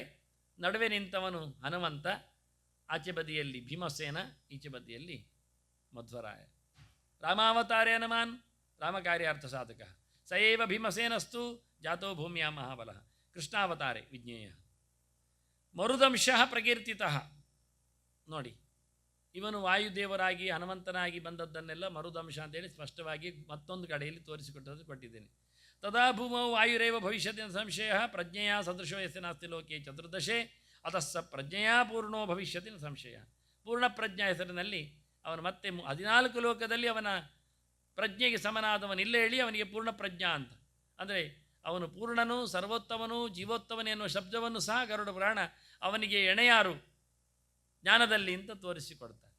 ನಡುವೆ ನಿಂತವನು ಹನುಮಂತ, ಆಚೆ ಬದಿಯಲ್ಲಿ ಭೀಮಸೇನ, ಈಚೆ ಬದಿಯಲ್ಲಿ ಮಧ್ವರಾಯ. ರಾಮಾವತಾರೇ ಹನುಮಾನ್ ರಾಮಕಾರ್ಯಾರ್ಥ ಸಾಧಕ, ಸಯೇವ ಭೀಮಸೇನಸ್ತು ಜಾತೋ ಭೂಮಿಯ ಮಹಾಬಲ. ಕೃಷ್ಣಾವತಾರೆ ವಿಜ್ಞೇಯ. ಮರುದಂಶಃ ಪ್ರಕೀರ್ತಿತಃ. ನೋಡಿ, ಇವನು ವಾಯುದೇವರಾಗಿ ಹನುಮಂತನಾಗಿ ಬಂದದ್ದನ್ನೆಲ್ಲ ಮರುದಂಶ ಅಂತೇಳಿ ಸ್ಪಷ್ಟವಾಗಿ ಮತ್ತೊಂದು ಕಡೆಯಲ್ಲಿ ಕೊಟ್ಟಿದ್ದೇನೆ. ತದಾ ಭೂಮೌ ವಾಯುರೇವ ಭವಿಷ್ಯತಿ ಸಂಶಯ ಪ್ರಜ್ಞೆಯ ಸದೃಶೋ ಯಸ್ಯ ನಾಸ್ತಿ ಲೋಕೆ ಚತುರ್ದಶೆ ಅತಸ್ಸ ಪ್ರಜ್ಞೆಯ ಪೂರ್ಣೋ ಭವಿಷ್ಯತಿ ಸಂಶಯ. ಪೂರ್ಣ ಪ್ರಜ್ಞಾ ಹೆಸರಿನಲ್ಲಿ ಅವನು ಮತ್ತೆ 14 ಲೋಕದಲ್ಲಿ ಅವನ ಪ್ರಜ್ಞೆಗೆ ಸಮನಾದವನಿಲ್ಲ ಹೇಳಿ ಅವನಿಗೆ ಪೂರ್ಣ ಪ್ರಜ್ಞಾ ಅಂತ. ಅಂದರೆ ಅವನು ಪೂರ್ಣನು, ಸರ್ವೋತ್ತಮನು, ಜೀವೋತ್ತಮನೇ ಎನ್ನುವ ಶಬ್ದವನ್ನು ಸಹ ಗರುಡ ಪುರಾಣ ಅವನಿಗೆ ಎಣೆಯಾರು ಜ್ಞಾನದಲ್ಲಿ ಅಂತ ತೋರಿಸಿಕೊಡ್ತಾನೆ.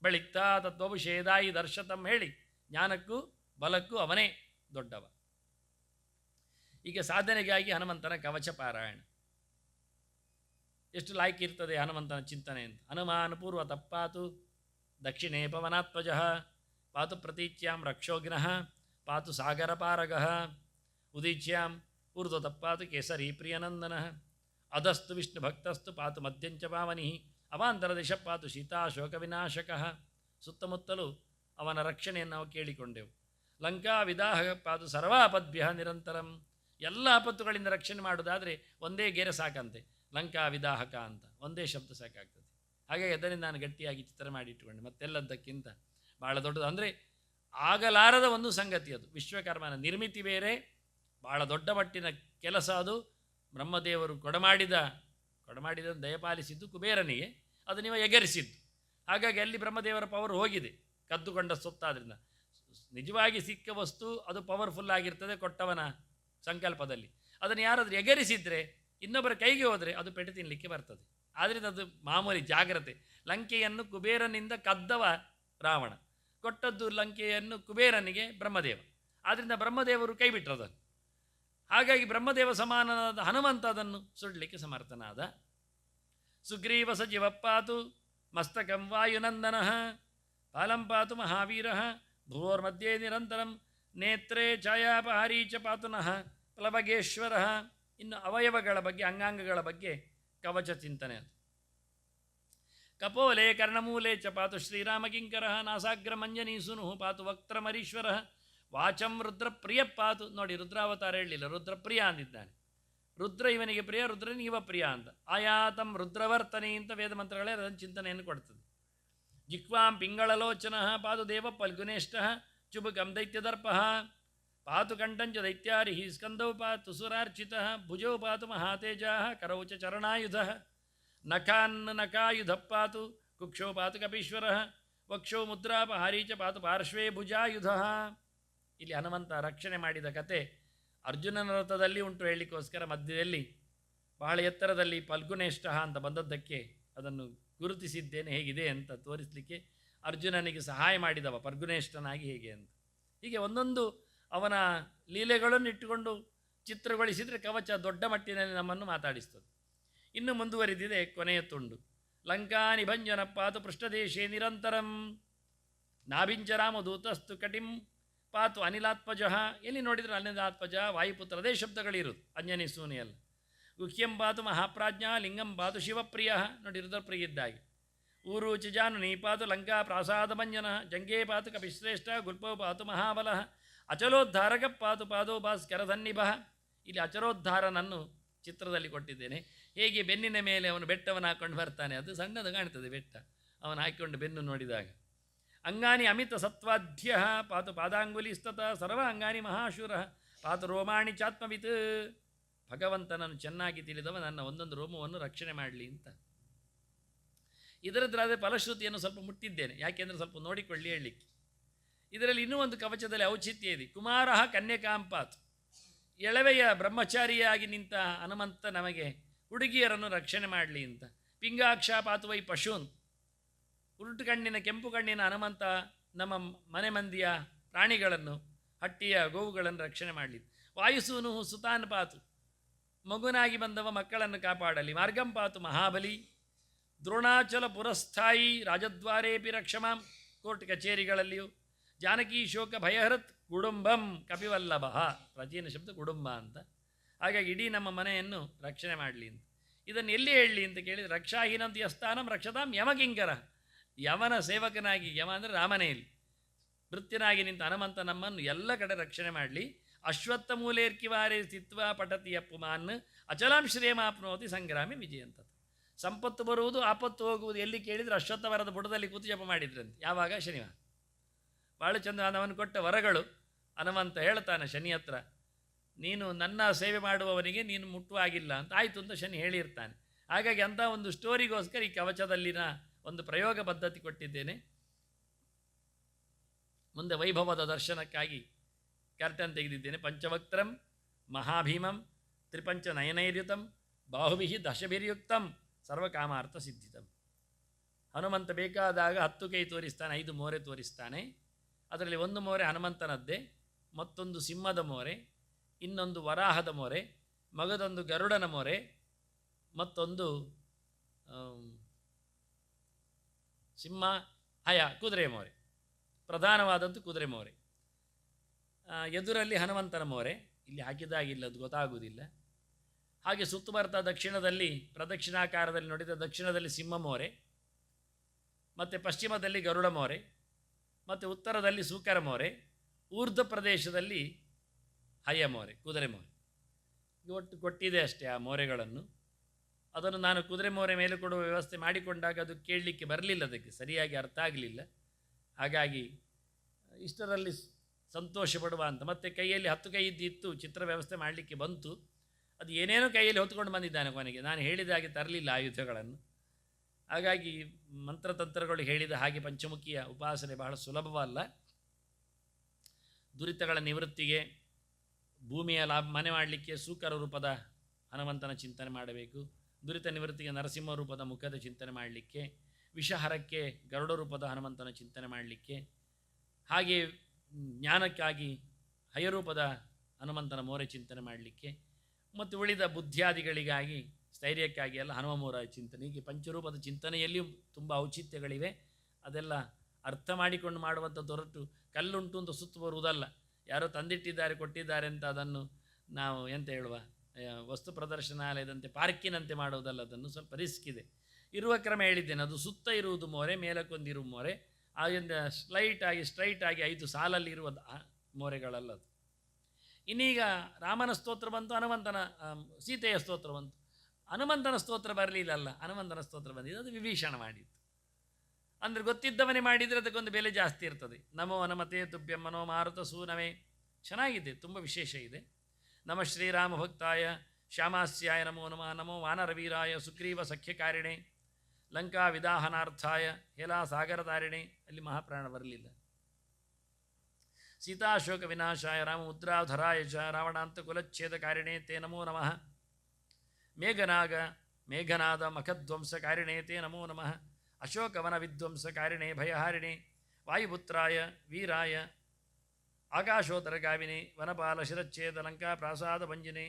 ಬಳಿಕ ತತ್ವಭುಷೇದಾಯಿ ದರ್ಶತಂ ಹೇಳಿ ಜ್ಞಾನಕ್ಕೂ ಬಲಕ್ಕೂ ಅವನೇ ದೊಡ್ಡವ. ಈಗ ಸಾಧನೆಗಾಗಿ ಹನುಮಂತನ ಕವಚ ಪಾರಾಯಣ ಎಷ್ಟು ಲಾಯ್ಕ್ ಇರ್ತದೆ ಹನುಮಂತನ ಚಿಂತನೆ ಅಂತ. ಹನುಮಾನ್ ಪೂರ್ವ ತಪ್ಪಾತು ದಕ್ಷಿಣೇ ಪವನಾತ್ಮಜ ಪಾತು ಪ್ರತೀಚ್ಯಾಂ ರಕ್ಷೋಗ್ನಃ ಪಾತು ಸಾಗರ ಪಾರಗಃ ಉದೀಚ್ಯಾಂ ಊರ್ಧ್ವ ತಪ್ಪಾತು ಕೇಸರಿ ಪ್ರಿಯನಂದನ ಅಧಸ್ತು ವಿಷ್ಣು ಭಕ್ತಸ್ತು ಪಾತು ಮಧ್ಯಂಚ ಪಾವನಿ ಅವಾಂತರ ದಿಶ ಪಾತು ಸೀತಾ ಶೋಕ ವಿನಾಶಕಃ. ಸುತ್ತಮುತ್ತಲೂ ಅವನ ರಕ್ಷಣೆಯನ್ನು ನಾವು ಕೇಳಿಕೊಂಡೆವು. ಲಂಕಾ ವಿದಾಹ ಪಾತು ಸರ್ವಾಪದ್ಭ್ಯ ನಿರಂತರಂ. ಎಲ್ಲ ಆಪತ್ತುಗಳಿಂದ ರಕ್ಷಣೆ ಮಾಡೋದಾದರೆ ಒಂದೇ ಗೆರೆ ಸಾಕಂತೆ, ಲಂಕಾ ವಿದಾಹಕ ಅಂತ ಒಂದೇ ಶಬ್ದ ಸಾಕಾಗ್ತದೆ. ಹಾಗಾಗಿ ಅದರಿಂದ ನಾನು ಗಟ್ಟಿಯಾಗಿ ಚಿತ್ರ ಮಾಡಿ ಇಟ್ಟುಕೊಂಡೆ. ಮತ್ತೆಲ್ಲದಕ್ಕಿಂತ ಭಾಳ ದೊಡ್ಡದು ಅಂದರೆ ಆಗಲಾರದ ಒಂದು ಸಂಗತಿ ಅದು. ವಿಶ್ವಕರ್ಮನ ನಿರ್ಮಿತಿ ಬೇರೆ, ಭಾಳ ದೊಡ್ಡ ಮಟ್ಟಿನ ಕೆಲಸ ಅದು. ಬ್ರಹ್ಮದೇವರು ಕೊಡಮಾಡಿದ ದಯಪಾಲಿಸಿದ್ದು ಕುಬೇರನಿಗೆ, ಅದು ನೀವು ಎಗರಿಸಿದ್ದು. ಹಾಗಾಗಿ ಅಲ್ಲಿ ಬ್ರಹ್ಮದೇವರ ಪವರ್ ಹೋಗಿದೆ, ಕದ್ದುಕೊಂಡ ಸೊತ್ತಾದ್ರಿಂದ. ನಿಜವಾಗಿ ಸಿಕ್ಕ ವಸ್ತು ಅದು ಪವರ್ಫುಲ್ ಆಗಿರ್ತದೆ ಕೊಟ್ಟವನ ಸಂಕಲ್ಪದಲ್ಲಿ. ಅದನ್ನು ಯಾರಾದರೂ ಎಗರಿಸಿದರೆ, ಇನ್ನೊಬ್ಬರ ಕೈಗೆ ಹೋದರೆ ಅದು ಪೆಟ್ಟು ತಿನ್ನಲಿಕ್ಕೆ ಬರ್ತದೆ. ಆದ್ದರಿಂದ ಅದು ಮಾಮೂಲಿ ಜಾಗ್ರತೆ. ಲಂಕೆಯನ್ನು ಕುಬೇರನಿಂದ ಕದ್ದವ ರಾವಣ, ಕೊಟ್ಟದ್ದು ಲಂಕೆಯನ್ನು ಕುಬೇರನಿಗೆ ಬ್ರಹ್ಮದೇವ. ಆದ್ದರಿಂದ ಬ್ರಹ್ಮದೇವರು ಕೈ ಬಿಟ್ಟರದನ್ನು. ಹಾಗಾಗಿ ಬ್ರಹ್ಮದೇವ ಸಮಾನನಾದ ಹನುಮಂತ ಅದನ್ನು ಸುಡಲಿಕ್ಕೆ ಸಮರ್ಥನಾದ. ಸುಗ್ರೀವ ಸಜೀವ ಪಾತು ಮಸ್ತಕಂ ವಾಯುನಂದನ ಪಾಲಂ ಪಾತು ಮಹಾವೀರ ಭುವೋರ್ಮಧ್ಯೆ ನಿರಂತರಂ ನೇತ್ರೇ ಛಾಯಾಪಹಾರೀ ಚ ಪಾತುನಃ ಪ್ಲವಗೇಶ್ವರ. ಇನ್ನು ಅವಯವಗಳ ಬಗ್ಗೆ, ಅಂಗಾಂಗಗಳ ಬಗ್ಗೆ ಕವಚ ಚಿಂತನೆ. ಕಪೋಲೆ ಕರ್ಣಮೂಲೆ ಚ ಪಾತು ಶ್ರೀರಾಮಕಿಂಕರ ನಾಸಾಗ್ರ ಮಂಜನೀ ಸುನು ಪಾತು ವಕ್ತ್ರಮರೀಶ್ವರ ವಾಚಂ ರುದ್ರಪ್ರಿಯ ಪಾತು. ನೋಡಿ, ರುದ್ರಾವತಾರ ಹೇಳಲಿಲ್ಲ, ರುದ್ರಪ್ರಿಯ ಅಂದಿದ್ದಾನೆ. ರುದ್ರ ಇವನಿಗೆ ಪ್ರಿಯ, ರುದ್ರನಿಗೆ ಇವ ಪ್ರಿಯ ಅಂತ. ಆಯಾತಂ ರುದ್ರವರ್ತನೆ ಅಂತ ವೇದ ಮಂತ್ರಗಳೇ ಅದನ್ನು ಚಿಂತನೆಯನ್ನು ಕೊಡ್ತದೆ. ಜಿಕ್ವಾಂ ಪಿಂಗಳಲೋಚನ ಪಾತು ದೇವ ಫಲ್ಗುನೇಷ್ಟ ಚುಬುಕಂ ದೈತ್ಯದರ್ಪ ಪಾತು ಕಂಠಂಚ ದೈತ್ಯಾರಿ ಸ್ಕಂದೌ ಪಾತು ಸುರಾರ್ಚಿತ ಭುಜೌ ಪಾತು ಮಹಾತೇಜ ಕರೌ ಚ ಚರಣಾಯುಧ ನಖಾನ್ನ ನಖಾಯುಧ ಪಾತು ಕುಕ್ಷೋ ಪಾತು ಕಪೀಶ್ವರ ವಕ್ಷೋ ಮುದ್ರಾಪಹಾರೀ ಚ ಪಾತು ಪಾರ್ಶ್ವೇ ಭುಜಾಯುಧ. ಇಲ್ಲಿ ಹನುಮಂತ ರಕ್ಷಣೆ ಮಾಡಿದ ಕತೆ ಅರ್ಜುನನ ರಥದಲ್ಲಿ ಉಂಟು ಹೇಳಲಿಕ್ಕೋಸ್ಕರ ಮಧ್ಯದಲ್ಲಿ ಬಹಳ ಎತ್ತರದಲ್ಲಿ ಫಲ್ಗುನೇಷ್ಟ ಅಂತ ಬಂದದ್ದಕ್ಕೆ ಅದನ್ನು ಗುರುತಿಸಿದ್ದೇನೆ ಹೇಗಿದೆ ಅಂತ ತೋರಿಸಲಿಕ್ಕೆ. ಅರ್ಜುನನಿಗೆ ಸಹಾಯ ಮಾಡಿದವ ಫಲ್ಗುನೇಷ್ಟನಾಗಿ ಹೇಗೆ ಅಂತ. ಹೀಗೆ ಒಂದೊಂದು ಅವನ ಲೀಲೆಗಳನ್ನು ಇಟ್ಟುಕೊಂಡು ಚಿತ್ರಗೊಳಿಸಿದರೆ ಕವಚ ದೊಡ್ಡ ಮಟ್ಟಿನಲ್ಲಿ ನಮ್ಮನ್ನು ಮಾತಾಡಿಸ್ತದೆ. ಇನ್ನು ಮುಂದುವರಿದಿದೆ ಕೊನೆಯ ತುಂಡು. ಲಂಕಾ ನಿಭಂಜನ ಪಾತು ಪೃಷ್ಠದೇಶೇ ನಿರಂತರಂ ನಾಭಿಂಚರಾಮದೂತಸ್ತು ಕಟಿಂ ಪಾತು ಅನಿಲಾತ್ಮಜ. ಎಲ್ಲಿ ನೋಡಿದರೆ ಅನಿಲಾತ್ಮಜ ವಾಯುಪುತ್ರ ಅದೇ ಶಬ್ದಗಳಿರುವುದು, ಅಂಜನಿ ಸೂನೆಯಲ್ಲ. ಗುಹ್ಯಂ ಪಾತು ಮಹಾಪ್ರಾಜ್ಞ ಲಿಂಗಂ ಪಾತು ಶಿವಪ್ರಿಯ, ನೋಡಿ ರುದ್ರಪ್ರಿಯ ಇದ್ದಾಗೆ. ಊರು ಚಿಜಾನು ನೀಪಾತು ಲಂಕಾ ಪ್ರಾಸಾದ ಮಂಜನ ಜಂಗೇ ಪಾತು ಕಪಿಶ್ರೇಷ್ಠ ಗುಲ್ಪೋ ಪಾತು ಮಹಾಬಲ ಅಚಲೋದ್ಧಾರಕ ಪಾತು ಪಾದೋ ಭಾಸ್ಕರ ಸನ್ನಿಭ. ಇಲ್ಲಿ ಅಚಲೋದ್ಧಾರನನ್ನು ಚಿತ್ರದಲ್ಲಿ ಕೊಟ್ಟಿದ್ದೇನೆ. ಹೇಗೆ ಬೆನ್ನಿನ ಮೇಲೆ ಅವನು ಬೆಟ್ಟವನ್ನು ಹಾಕ್ಕೊಂಡು ಬರ್ತಾನೆ, ಅದು ಸಣ್ಣದು ಕಾಣ್ತದೆ ಬೆಟ್ಟ ಅವನು ಹಾಕಿಕೊಂಡು ಬೆನ್ನು ನೋಡಿದಾಗ. ಅಂಗಾನಿ ಅಮಿತ ಸತ್ವಾಧ್ಯ ಪಾತು ಪಾದಾಂಗುಲಿಸ್ತತ ಸರ್ವ ಅಂಗಾನಿ ಮಹಾಶೂರ ಪಾತು ರೋಮಾಣಿ ಚಾತ್ಮವಿತ್. ಭಗವಂತನನ್ನು ಚೆನ್ನಾಗಿ ತಿಳಿದವ ನನ್ನ ಒಂದೊಂದು ರೋಮವನ್ನು ರಕ್ಷಣೆ ಮಾಡಲಿ ಅಂತ. ಇದರದ್ದಾದರೆ ಫಲಶ್ರುತಿಯನ್ನು ಸ್ವಲ್ಪ ಮುಟ್ಟಿದ್ದೇನೆ, ಯಾಕೆಂದರೆ ಸ್ವಲ್ಪ ನೋಡಿಕೊಳ್ಳಿ ಹೇಳಲಿಕ್ಕೆ. ಇದರಲ್ಲಿ ಇನ್ನೂ ಒಂದು ಕವಚದಲ್ಲಿ ಔಚಿತ್ಯ ಇದೆ. ಕುಮಾರ ಕನ್ಯಕಾಂಪಾತ್, ಎಳವೆಯ ಬ್ರಹ್ಮಚಾರಿಯಾಗಿ ನಿಂತ ಹನುಮಂತ ನಮಗೆ ಹುಡುಗಿಯರನ್ನು ರಕ್ಷಣೆ ಮಾಡಲಿ ಅಂತ. ಪಿಂಗಾಕ್ಷ ಪಾತುವೈ ಪಶೂನ್, ಉರುಟು ಕಣ್ಣಿನ ಕೆಂಪು ಕಣ್ಣಿನ ಹನುಮಂತ ನಮ್ಮ ಮನೆ ಮಂದಿಯ ಪ್ರಾಣಿಗಳನ್ನು ಹಟ್ಟಿಯ ಗೋವುಗಳನ್ನು ರಕ್ಷಣೆ ಮಾಡಲಿ. ವಾಯುಸೂನು ಸುತಾನ್ ಪಾತು, ಮಗುನಾಗಿ ಬಂದವ ಮಕ್ಕಳನ್ನು ಕಾಪಾಡಲಿ. ಮಾರ್ಗಂ ಪಾತು ಮಹಾಬಲಿ, ದ್ರೋಣಾಚಲ ಪುರಸ್ಥಾಯಿ ರಾಜದ್ವಾರೇಪಿ ರಕ್ಷಮಾಂ, ಕೋರ್ಟ್ ಕಚೇರಿಗಳಲ್ಲಿಯೂ. ಜಾನಕಿ ಶೋಕ ಭಯಹೃತ್ ಕುಡುಂಬಂ ಕಪಿವಲ್ಲಭ, ಪ್ರಾಚೀನ ಶಬ್ದ ಕುಡುಂಬ ಅಂತ. ಹಾಗಾಗಿ ಇಡೀ ನಮ್ಮ ಮನೆಯನ್ನು ರಕ್ಷಣೆ ಮಾಡಲಿ ಅಂತ. ಇದನ್ನು ಎಲ್ಲಿ ಹೇಳಲಿ ಅಂತ ಕೇಳಿದರೆ, ರಕ್ಷಾಹೀನಂತ ಯಸ್ಥಾನಂ ರಕ್ಷತಾಂ ಯಮಕಿಂಕರ, ಯಮನ ಸೇವಕನಾಗಿ, ಯಮ ಅಂದರೆ ರಾಮನೆಯಲ್ಲಿ ಭೃತ್ಯನಾಗಿ ನಿಂತ ಹನುಮಂತ ನಮ್ಮನ್ನು ಎಲ್ಲ ಕಡೆ ರಕ್ಷಣೆ ಮಾಡಲಿ. ಅಶ್ವತ್ಥ ಮೂಲೇರ್ಕಿವಾರೇ ಸ್ಥಿತ್ವ ಪಠತಿಯ ಪುಮಾನ್ ಅಚಲಾಂ ಶ್ರೇಮಾಪ್ನೋತಿ ಸಂಗ್ರಾಮಿ ವಿಜಯಂತ. ಸಂಪತ್ತು ಬರುವುದು ಆಪತ್ತು ಹೋಗುವುದು ಎಲ್ಲಿ ಕೇಳಿದರೆ ಅಶ್ವತ್ಥ ವರದ ಬುಡದಲ್ಲಿ ಕೂತು ಜಪ ಮಾಡಿದ್ರಂತೆ. ಯಾವಾಗ? ಶನಿವಾರ. ಭಾಳ ಚಂದ ಅವನು ಕೊಟ್ಟ ವರಗಳು. ಹನುಮಂತ ಹೇಳ್ತಾನೆ ಶನಿ ಹತ್ರ, ನೀನು ನನ್ನ ಸೇವೆ ಮಾಡುವವನಿಗೆ ನೀನು ಮುಟ್ಟುವಾಗಿಲ್ಲ ಅಂತ. ಆಯಿತು ಅಂತ ಶನಿ ಹೇಳಿರ್ತಾನೆ. ಹಾಗಾಗಿ ಅಂಥ ಒಂದು ಸ್ಟೋರಿಗೋಸ್ಕರ ಈ ಕವಚದಲ್ಲಿನ ಒಂದು ಪ್ರಯೋಗ ಪದ್ಧತಿ ಕೊಟ್ಟಿದ್ದೇನೆ. ಮುಂದೆ ವೈಭವದ ದರ್ಶನಕ್ಕಾಗಿ ಕರ್ಟನ್ ತೆಗೆದಿದ್ದೇನೆ. ಪಂಚವಕ್ತ್ರಂ ಮಹಾಭೀಮಂ ತ್ರಿಪಂಚ ನಯನೈರ್ಯುತಂ ಬಾಹುಭಿಃ ದಶಭಿರ್ಯುಕ್ತಂ ಸರ್ವಕಾಮಾರ್ಥ ಸಿದ್ಧಿತಂ. ಹನುಮಂತ ಬೇಕಾದಾಗ 10 ಕೈ ತೋರಿಸ್ತಾನೆ, 5 ಮೋರೆ ತೋರಿಸ್ತಾನೆ. ಅದರಲ್ಲಿ ಒಂದು ಮೋರೆ ಹನುಮಂತನದ್ದೇ, ಮತ್ತೊಂದು ಸಿಂಹದ ಮೋರೆ, ಇನ್ನೊಂದು ವರಾಹದ ಮೋರೆ, ಮಗದೊಂದು ಗರುಡನ ಮೋರೆ, ಮತ್ತೊಂದು ಸಿಂಹ ಕುದುರೆ ಮೋರೆ. ಪ್ರಧಾನವಾದಂಥ ಕುದುರೆ ಮೋರೆ. ಎದುರಲ್ಲಿ ಹನುಮಂತನ ಮೋರೆ, ಇಲ್ಲಿ ಹಾಕಿದಾಗಿಲ್ಲ, ಅದು ಗೊತ್ತಾಗುವುದಿಲ್ಲ. ಹಾಗೆ ಸುತ್ತು ಬರ್ತಾ ದಕ್ಷಿಣದಲ್ಲಿ ಪ್ರದಕ್ಷಿಣಾಕಾರದಲ್ಲಿ ನೋಡಿದ ದಕ್ಷಿಣದಲ್ಲಿ ಸಿಂಹ ಮೋರೆ, ಮತ್ತು ಪಶ್ಚಿಮದಲ್ಲಿ ಗರುಡ ಮೋರೆ, ಮತ್ತು ಉತ್ತರದಲ್ಲಿ ಸೂಕರ ಮೋರೆ, ಊರ್ಧ್ವ ಪ್ರದೇಶದಲ್ಲಿ ಹಯ ಮೋರೆ, ಕುದುರೆ ಮೋರೆ. ಒಟ್ಟು ಕೊಟ್ಟಿದೆ ಅಷ್ಟೇ ಆ ಮೋರೆಗಳನ್ನು. ಅದನ್ನು ನಾನು ಕುದುರೆ ಮೋರೆ ಮೇಲೆ ಕೊಡುವ ವ್ಯವಸ್ಥೆ ಮಾಡಿಕೊಂಡಾಗ ಅದು ಕೇಳಲಿಕ್ಕೆ ಬರಲಿಲ್ಲ, ಅದಕ್ಕೆ ಸರಿಯಾಗಿ ಅರ್ಥ ಆಗಲಿಲ್ಲ. ಹಾಗಾಗಿ ಇಷ್ಟರಲ್ಲಿ ಸಂತೋಷ ಪಡುವ ಅಂತ. ಮತ್ತು ಕೈಯಲ್ಲಿ 10 ಕೈ ಇತ್ತು, ಚಿತ್ರ ವ್ಯವಸ್ಥೆ ಮಾಡಲಿಕ್ಕೆ ಬಂತು. ಅದು ಏನೇನೋ ಕೈಯಲ್ಲಿ ಹೊತ್ಕೊಂಡು ಬಂದಿದ್ದಾನೆ ಕೊನೆಗೆ. ನಾನು ಹೇಳಿದ ಹಾಗೆ ತರಲಿಲ್ಲ ಆಯುಧಗಳನ್ನು. ಹಾಗಾಗಿ ಮಂತ್ರತಂತ್ರಗಳು ಹೇಳಿದ ಹಾಗೆ ಪಂಚಮುಖಿಯ ಉಪಾಸನೆ ಬಹಳ ಸುಲಭವಲ್ಲ. ದುರಿತಗಳ ನಿವೃತ್ತಿಗೆ, ಭೂಮಿಯ ಮನೆ ಮಾಡಲಿಕ್ಕೆ ಸೂಕರ ರೂಪದ ಹನುಮಂತನ ಚಿಂತನೆ ಮಾಡಬೇಕು. ದುರಿತ ನಿವೃತ್ತಿಗೆ ನರಸಿಂಹ ರೂಪದ ಮುಖದ ಚಿಂತನೆ ಮಾಡಲಿಕ್ಕೆ, ವಿಷಹರಕ್ಕೆ ಗರುಡ ರೂಪದ ಹನುಮಂತನ ಚಿಂತನೆ ಮಾಡಲಿಕ್ಕೆ, ಹಾಗೆ ಜ್ಞಾನಕ್ಕಾಗಿ ಹಯರೂಪದ ಹನುಮಂತನ ಮೋರೆ ಚಿಂತನೆ ಮಾಡಲಿಕ್ಕೆ, ಮತ್ತು ಉಳಿದ ಬುದ್ಧಿಯಾದಿಗಳಿಗಾಗಿ ಸ್ಥೈರ್ಯಕ್ಕಾಗಿ ಎಲ್ಲ ಹನುಮ ಮೋರ ಚಿಂತನೆ. ಹೀಗೆ ಪಂಚರೂಪದ ಚಿಂತನೆಯಲ್ಲಿಯೂ ತುಂಬ ಔಚಿತ್ಯಗಳಿವೆ. ಅದೆಲ್ಲ ಅರ್ಥ ಮಾಡಿಕೊಂಡು ಮಾಡುವಂಥದ್ದು ಹೊರತು ಕಲ್ಲುಂಟು ಅಂತ ಸುತ್ತು ಬರುವುದಲ್ಲ. ಯಾರೋ ತಂದಿಟ್ಟಿದ್ದಾರೆ ಕೊಟ್ಟಿದ್ದಾರೆ ಅಂತ ಅದನ್ನು ನಾವು ಎಂತ ಹೇಳುವ ವಸ್ತು ಪ್ರದರ್ಶನಾಲಯದಂತೆ ಪಾರ್ಕಿನಂತೆ ಮಾಡುವುದಲ್ಲ. ಅದನ್ನು ಸ್ವಲ್ಪ ರಿಸ್ಕ್ ಇದೆ. ಇರುವ ಕ್ರಮ ಹೇಳಿದ್ದೇನೆ. ಅದು ಸುತ್ತ ಇರುವುದು ಮೋರೆ, ಮೇಲಕ್ಕೊಂದಿರುವ ಮೋರೆ, ಆಗಿಂದ ಸ್ಟ್ರೈಟ್ ಆಗಿ 5 ಸಾಲಲ್ಲಿ ಇರುವ ಮೋರೆಗಳಲ್ಲದು. ಇನ್ನೀಗ ರಾಮನ ಸ್ತೋತ್ರ ಬಂತು, ಹನುಮಂತನ ಸೀತೆಯ ಸ್ತೋತ್ರ ಬಂತು. ಹನುಮಂತನ ಸ್ತೋತ್ರ ಬರಲಿಲ್ಲಲ್ಲ, ಹನುಮಂತನ ಸ್ತೋತ್ರ ಬಂದಿದೆ. ಅದು ವಿಭೀಷಣ ಮಾಡಿತ್ತು. ಅಂದರೆ ಗೊತ್ತಿದ್ದವನೇ ಮಾಡಿದರೆ ಅದಕ್ಕೊಂದು ಬೆಲೆ ಜಾಸ್ತಿ ಇರ್ತದೆ. ನಮೋ ಹನುಮತೆ ತುಭ್ಯಂ ಮನೋ ಮಾರುತ ಸೂನವೇ. ಚೆನ್ನಾಗಿದೆ, ತುಂಬ ವಿಶೇಷ ಇದೆ. ನಮ ಶ್ರೀರಾಮ ಭಕ್ತಾಯ ಶ್ಯಾಮಾಸ್ಯಾಯ ನಮೋ ನಮಃ. ನಮೋ ವಾನರವೀರಾಯ ಸುಗ್ರೀವ ಸಖ್ಯಕಾರಿಣೆ ಲಂಕಾ ವಿದಾಹನಾರ್ಥಾಯ ಹೇಲಾ ಸಾಗರತಾರಿಣೆ. ಅಲ್ಲಿ ಮಹಾಪ್ರಾಣ ಬರಲಿಲ್ಲ. ಸೀತಾಶೋಕ ವಿನಾಶಾಯ ರಾಮ ಮುದ್ರಾಧರಾಯ ಚ ರಾವಣಾಂತ ಕುಲಚ್ಛೇದಕಾರಿಣೆ ತೇ ನಮೋ ನಮಃ. ಮೇಘನಾದ ಮಖಧ್ವಂಸಕಾರಿಣೆ ತೇ ನಮೋ ನಮಃ. ಅಶೋಕವನ ವಿಧ್ವಂಸಕಾರಿಣೆ ಭಯಹಾರಿಣೆ ವಾಯುಪುತ್ರಾಯ ವೀರಾಯ ಆಕಾಶೋತ್ತರಗಾಮಿನಿ ವನಪಾಲ ಶಿರಚ್ಛೇದ ಲಂಕಾ ಪ್ರಾಸಾದ ಭಂಜಿನಿ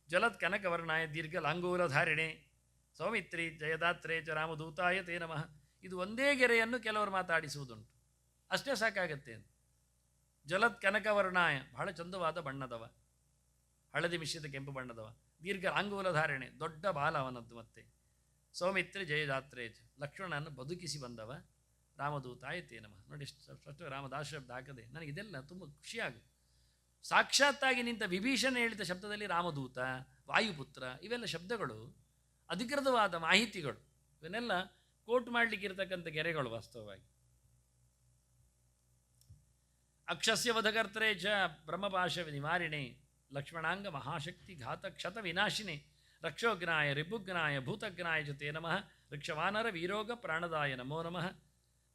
ಜಲತ್ ಕನಕವರ್ಣಾಯ ದೀರ್ಘ ಲಾಂಗೂಲಧಾರಿಣೆ ಸೌಮಿತ್ರಿ ಜಯದಾತ್ರೇ ಚ ರಾಮದೂತಾಯ ತೇ ನಮಃ. ಇದು ಒಂದೇ ಗೆರೆಯನ್ನು ಕೆಲವರು ಮಾತಾಡಿಸುವುದುಂಟು, ಅಷ್ಟೇ ಸಾಕಾಗತ್ತೆ. ಜಲತ್ ಕನಕವರ್ಣಾಯ, ಬಹಳ ಚಂದವಾದ ಬಣ್ಣದವ, ಹಳದಿ ಮಿಶ್ರಿತ ಕೆಂಪು ಬಣ್ಣದವ. ದೀರ್ಘ ಲಾಂಗೂಲಧಾರಣೆ, ದೊಡ್ಡ ಬಾಲ ಅವನದ್ದು. ಮತ್ತೆ ಸೌಮಿತ್ರಿ ಜಯದಾತ್ರೇ ಚ, ಲಕ್ಷ್ಮಣನನ್ನು ಬದುಕಿಸಿ ಬಂದವ. ರಾಮದೂತಾಯ ತೇ ನಮಃ. ನೋಡಿ ಫಸ್ಟ್ ರಾಮದಾಸ ಶಬ್ದ ಹಾಕದೆ ನನಗಿದೆಲ್ಲ ತುಂಬ ಖುಷಿಯಾಗುತ್ತೆ. ಸಾಕ್ಷಾತ್ತಾಗಿ ನಿಂತ ವಿಭೀಷಣ ಹೇಳಿದ ಶಬ್ದದಲ್ಲಿ ರಾಮದೂತ, ವಾಯುಪುತ್ರ ಇವೆಲ್ಲ ಶಬ್ದಗಳು ಅಧಿಕೃತವಾದ ಮಾಹಿತಿಗಳು. ಇವನ್ನೆಲ್ಲ ಕೋಟ್ ಮಾಡಲಿಕ್ಕಿರ್ತಕ್ಕಂಥ ಗೆರೆಗಳು ವಾಸ್ತವವಾಗಿ. ಅಕ್ಷಸ್ಯ ವಧಕರ್ತರೇ ಚ ಬ್ರಹ್ಮಪಾಶ ನಿವಾರಿಣೆ ಲಕ್ಷ್ಮಣಾಂಗ ಮಹಾಶಕ್ತಿ ಘಾತ ಕ್ಷತ ವಿನಾಶಿನಿ ರಕ್ಷೋಗ್ನಾಯ ರಿಪುಗ್ನಾಯ ಭೂತಗ್ನಾಯ ಚ ತೇ ನಮಃ. ವೃಕ್ಷವಾನರ ವೀರೋಗ ಪ್ರಾಣದಾಯ ನಮೋ ನಮಃ.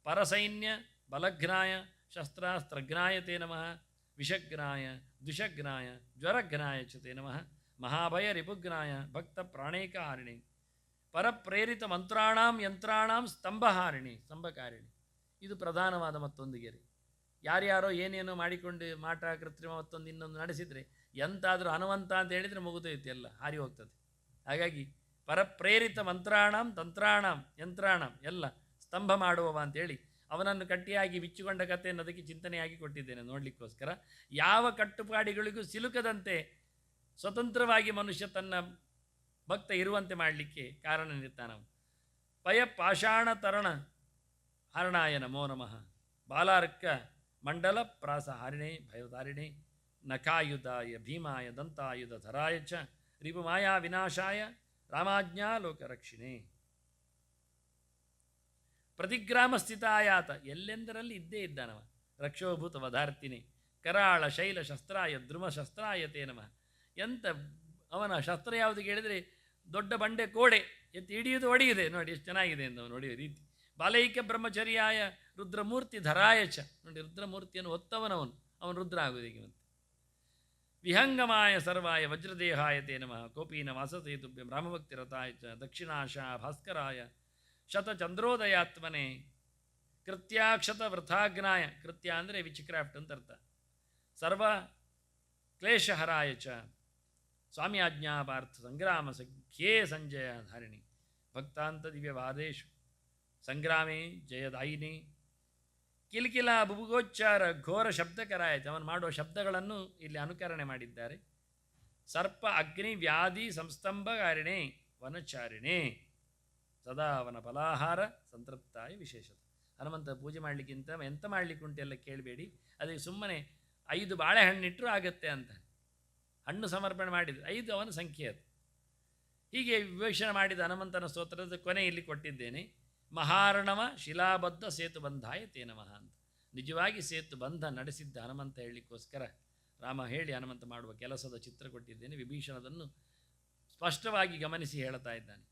ಪರಸೈನ್ಯ ಬಲಘ್ನಾಯ ಶಸ್ತ್ರಾಸ್ತ್ರಘ್ನಾಯ ತೇ ನಮಃ. ವಿಷಗ್ನಾಯ ದ್ವಿಷಗ್ನಾಯ ಜ್ವರಘ್ನಾಯ ಚ ತೇ ನಮಃ. ಮಹಾಭಯ ರಿಪುಗ್ನಾಯ ಭಕ್ತ ಪ್ರಾಣೇಕಹಾರಿಣಿ ಪರಪ್ರೇರಿತ ಮಂತ್ರಾಣಾಂ ಯಂತ್ರಾಣಾಂ ಸ್ತಂಭಹಾರಿಣಿ ಸ್ತಂಭಕಾರಿಣಿ. ಇದು ಪ್ರಧಾನವಾದ ಮತ್ತೊಂದು ಗೆರೆ. ಯಾರ್ಯಾರೋ ಏನೇನೋ ಮಾಡಿಕೊಂಡು ಮಾಟ ಕೃತ್ರಿಮ ಮತ್ತೊಂದು ಇನ್ನೊಂದು ನಡೆಸಿದರೆ ಎಂತಾದರೂ ಹನುಮಂತ ಅಂತ ಹೇಳಿದರೆ ಮುಗಿದೈತಿ, ಎಲ್ಲ ಹಾರಿ ಹೋಗ್ತದೆ. ಹಾಗಾಗಿ ಪರಪ್ರೇರಿತ ಮಂತ್ರಾಣಾಂ ತಂತ್ರಾಣಾಂ ಯಂತ್ರಾಣಾಂ ಎಲ್ಲ ಸ್ತಂಭ ಮಾಡುವವ ಅಂತೇಳಿ ಅವನನ್ನು ಕಟ್ಟಿಯಾಗಿ ಬಿಚ್ಚಿಕೊಂಡ ಕಥೆಯನ್ನು ಅದಕ್ಕೆ ಚಿಂತನೆಯಾಗಿ ಕೊಟ್ಟಿದ್ದೇನೆ ನೋಡಲಿಕ್ಕೋಸ್ಕರ. ಯಾವ ಕಟ್ಟುಪಾಡಿಗಳಿಗೂ ಸಿಲುಕದಂತೆ ಸ್ವತಂತ್ರವಾಗಿ ಮನುಷ್ಯ ತನ್ನ ಭಕ್ತ ಇರುವಂತೆ ಮಾಡಲಿಕ್ಕೆ ಕಾರಣ ನಿರ್ತಾನವನು. ಪಯ ಪಾಷಾಣ ತರಣ ಹರಣಾಯ ನಮೋ ನಮಃ. ಬಾಲಾರ್ಕ ಮಂಡಲ ಪ್ರಾಸ ಹಾರಿಣೆ ಭಯಧಾರಿಣೆ ನಖಾಯುಧಾಯ ಭೀಮಾಯ ದಂತಾಯುಧ ಧರಾಯ ಚ ರಿಪುಮಾಯಾ ವಿನಾಶಾಯ ರಾಮಾಜ್ಞಾ ಲೋಕರಕ್ಷಿಣೆ. ಪ್ರತಿಗ್ರಾಮ ಸ್ಥಿತಾಯಾತ, ಎಲ್ಲೆಂದರಲ್ಲಿ ಇದ್ದೇ ಇದ್ದಾನವ. ರಕ್ಷೋಭೂತ ವಧಾರ್ತಿನಿ ಕರಾಳ ಶೈಲ ಶಸ್ತ್ರಾಯ ದ್ರುಮ ಶಸ್ತ್ರಾಯ ತೇ ನಮಃ. ಎಂಥ ಅವನ ಶಸ್ತ್ರ ಯಾವುದು ಕೇಳಿದರೆ ದೊಡ್ಡ ಬಂಡೆ ಕೋಡೆ ಎತ್ತಿ ಹಿಡಿಯುವುದು ಹೊಡೆಯುದೆ. ನೋಡಿ ಎಷ್ಟು ಚೆನ್ನಾಗಿದೆ ಎಂದು ಅವನು ಹೊಡೆಯುವ ರೀತಿ. ಬಾಲೈಕ್ಯ ಬ್ರಹ್ಮಚರ್ಯಾಯ ರುದ್ರಮೂರ್ತಿ ಧರಾಯ ಚ, ನೋಡಿ ರುದ್ರಮೂರ್ತಿಯನ್ನು ಹೊತ್ತವನವನು, ಅವನು ರುದ್ರ ಆಗುವುದಕ್ಕೆ. ಮತ್ತೆ ವಿಹಂಗಮಾಯ ಸರ್ವಾಯ ವಜ್ರದೇಹಾಯ ತೇ ನಮಃ. ಕೋಪೀನ ವಾಸಸೇತುಭ್ಯಂ ರಾಮಭಕ್ತಿ ರಥಾಯ ಚ ದಕ್ಷಿಣಾಶ ಭಾಸ್ಕರಾಯ ಶತಚಂದ್ರೋದಯಾತ್ಮನೆ ಕೃತ್ಯಾಕ್ಷತ ವೃಥಾಗ್ನಾಯ. ಕೃತ್ಯ ಅಂದರೆ ವಿಚ್ಕ್ರಾಫ್ಟ್ ಅಂತ ಅರ್ಥ. ಸರ್ವ ಕ್ಲೇಶಹರಾಯ ಚ ಸ್ವಾಮ್ಯಾಜ್ಞಾಪಾರ್ಥ ಸಂಗ್ರಾಮ ಸಂಖ್ಯೇ ಸಂಜಯ ಧಾರಿಣಿ ಭಕ್ತಾಂತ ದಿವ್ಯವಾದೇಶು ಸಂಗ್ರಾಮೇ ಜಯದಾಯಿನಿ ಕಿಲ್ಕಿಲ ಬುಬುಗೋಚ್ಚಾರ ಘೋರ ಶಬ್ದಕರಾಯಚ. ಅವನು ಮಾಡುವ ಶಬ್ದಗಳನ್ನು ಇಲ್ಲಿ ಅನುಕರಣೆ ಮಾಡಿದ್ದಾರೆ. ಸರ್ಪ ಅಗ್ನಿ ವ್ಯಾಧಿ ಸಂಸ್ತಂಭಕಾರಿಣೆ ವನಚಾರಿಣೆ ಸದಾ ಅವನ ಫಲಾಹಾರ ಸಂತೃಪ್ತಾಯ ವಿಶೇಷತೆ. ಹನುಮಂತ ಪೂಜೆ ಮಾಡಲಿಕ್ಕಿಂತ ಎಂತ ಮಾಡಲಿಕ್ಕೆ ಉಂಟೆಲ್ಲ ಕೇಳಬೇಡಿ. ಅದಕ್ಕೆ ಸುಮ್ಮನೆ 5 ಬಾಳೆಹಣ್ಣಿಟ್ಟರೂ ಆಗತ್ತೆ ಅಂತ. ಹಣ್ಣು ಸಮರ್ಪಣೆ ಮಾಡಿದ 5 ಅವನ ಸಂಖ್ಯೆ ಅದು. ಹೀಗೆ ವಿವೇಚನೆ ಮಾಡಿದ ಹನುಮಂತನ ಸ್ತೋತ್ರದ ಕೊನೆ ಇಲ್ಲಿ ಕೊಟ್ಟಿದ್ದೇನೆ. ಮಹಾರ್ಣವ ಶಿಲಾಬದ್ಧ ಸೇತುಬಂಧಾಯ ತೇ ನಮಃ ಅಂತ. ನಿಜವಾಗಿ ಸೇತುಬಂಧ ನಡೆಸಿದ್ದ ಹನುಮಂತ ಹೇಳಲಿಕ್ಕೋಸ್ಕರ ರಾಮ ಹೇಳಿ ಹನುಮಂತ ಮಾಡುವ ಕೆಲಸದ ಚಿತ್ರ ಕೊಟ್ಟಿದ್ದೇನೆ. ವಿಭೀಷಣದನ್ನು ಸ್ಪಷ್ಟವಾಗಿ ಗಮನಿಸಿ ಹೇಳ್ತಾ ಇದ್ದಾನೆ.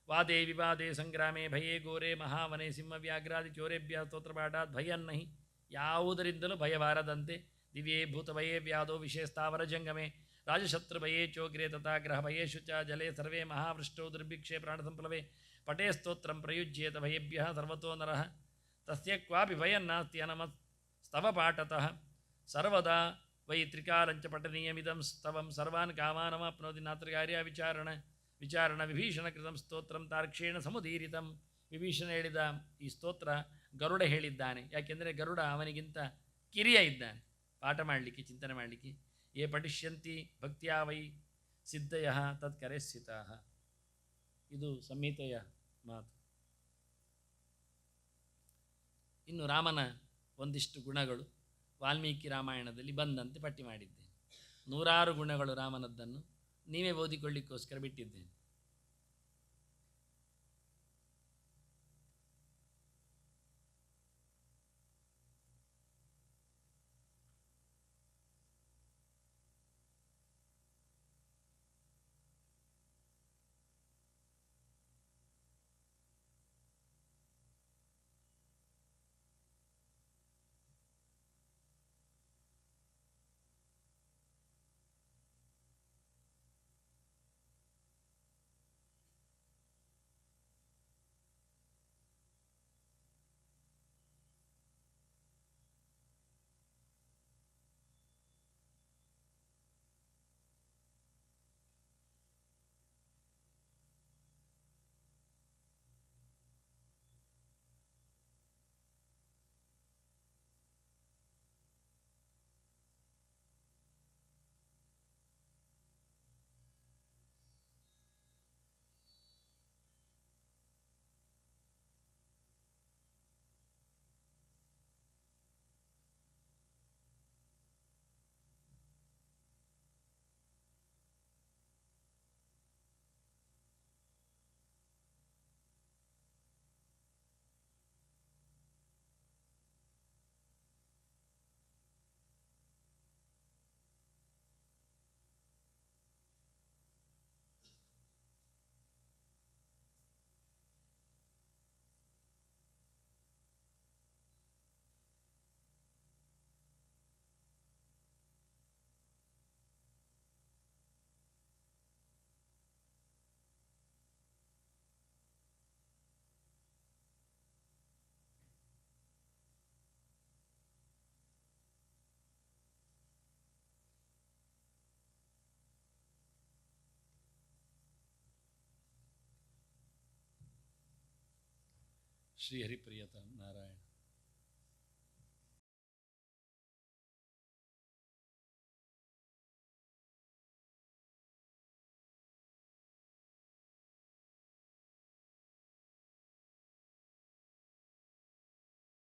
ವಾದೇ ವಿವಾದೇ ಸಂಗ್ರಾಮೇ ಭಯೇ ಘೋರೆ ಮಹಾವನೆ ಸಿಂಹವ್ಯಾಘ್ರಾದಿ ಚೋರೇಭ್ಯ ಸ್ತೋತ್ರಪಾಠಾತ್ ಭಯನ್ನಹಿ. ಯಾವುದರಿಂದಲೂ ಭಯಬಾರದಂತೆ. ದಿವ್ಯೇ ಭೂತ ಭಯೇ ವ್ಯಾಧೋ ವಿಷಯಸ್ಥಾವರ ಜಂಗಮೆ ರಾಜಶತ್ರು ಭಯೇ ಚೋಗ್ರೆ ತಥಾ ಗ್ರಹ ಭಯೇಶು ಚ ಜಲೆ ಸರ್ವೇ ಮಹಾವೃಷ್ಟೋ ದುರ್ಭಿಕ್ಷೆ ಪ್ರಾಣಸಂಪ್ಲವೆ ಪಟೇ ಸ್ತೋತ್ರಂ ಪ್ರಯುಜ್ಯೇತ ಭಯೇಭ್ಯ ಸರ್ವತೋ ನರಃ ತಸ್ಯ ಕ್ವಾಪಿ ಭಯನ್ನಾಸ್ತಿ ಹನುಮತ್ ಸ್ತವ ಪಾಠತಃ ಸರ್ವದಾ ವೈ ತ್ರಿಕಾಲಂಚ ಪಠನೀಯಮಿದಂ ಸ್ತವಂ ಸರ್ವಾನ್ ಕಾಮಾನಮಾಪ್ನೋತಿ ನಾತ್ರಕಾರ್ಯ ವಿಚಾರಣ ವಿಭೀಷಣ ಕೃತಂ ಸ್ತೋತ್ರಂ ತಾರ್ಕ್ಷೇಣ ಸಮುದೀರಿತಂ. ವಿಭೀಷಣ ಹೇಳಿದ ಈ ಸ್ತೋತ್ರ ಗರುಡ ಹೇಳಿದ್ದಾನೆ. ಯಾಕೆಂದರೆ ಗರುಡ ಅವನಿಗಿಂತ ಕಿರಿಯ ಇದ್ದಾನೆ ಪಾಠ ಮಾಡಲಿಕ್ಕೆ, ಚಿಂತನೆ ಮಾಡಲಿಕ್ಕೆ. ಯೇ ಪಠಿಷ್ಯಂತಿ ಭಕ್ತಿಯ ವೈ ಸಿದ್ಧಯ ತತ್ಕರೆ ಸ್ಥಿತಃ. ಇದು ಸಂಹಿತೆಯ ಮಾತು. ಇನ್ನು ರಾಮನ ಒಂದಿಷ್ಟು ಗುಣಗಳು ವಾಲ್ಮೀಕಿ ರಾಮಾಯಣದಲ್ಲಿ ಬಂದಂತೆ ಪಟ್ಟಿ ಮಾಡಿದ್ದೇನೆ. 100 ಗುಣಗಳು ರಾಮನದ್ದನ್ನು ನೀವೇ ಓದಿಕೊಳ್ಳಿಕ್ಕೋಸ್ಕರ ಬಿಟ್ಟಿದ್ದೇನೆ. ಶ್ರೀಹರಿಪ್ರಿಯತಾಂ ನಾರಾಯಣ.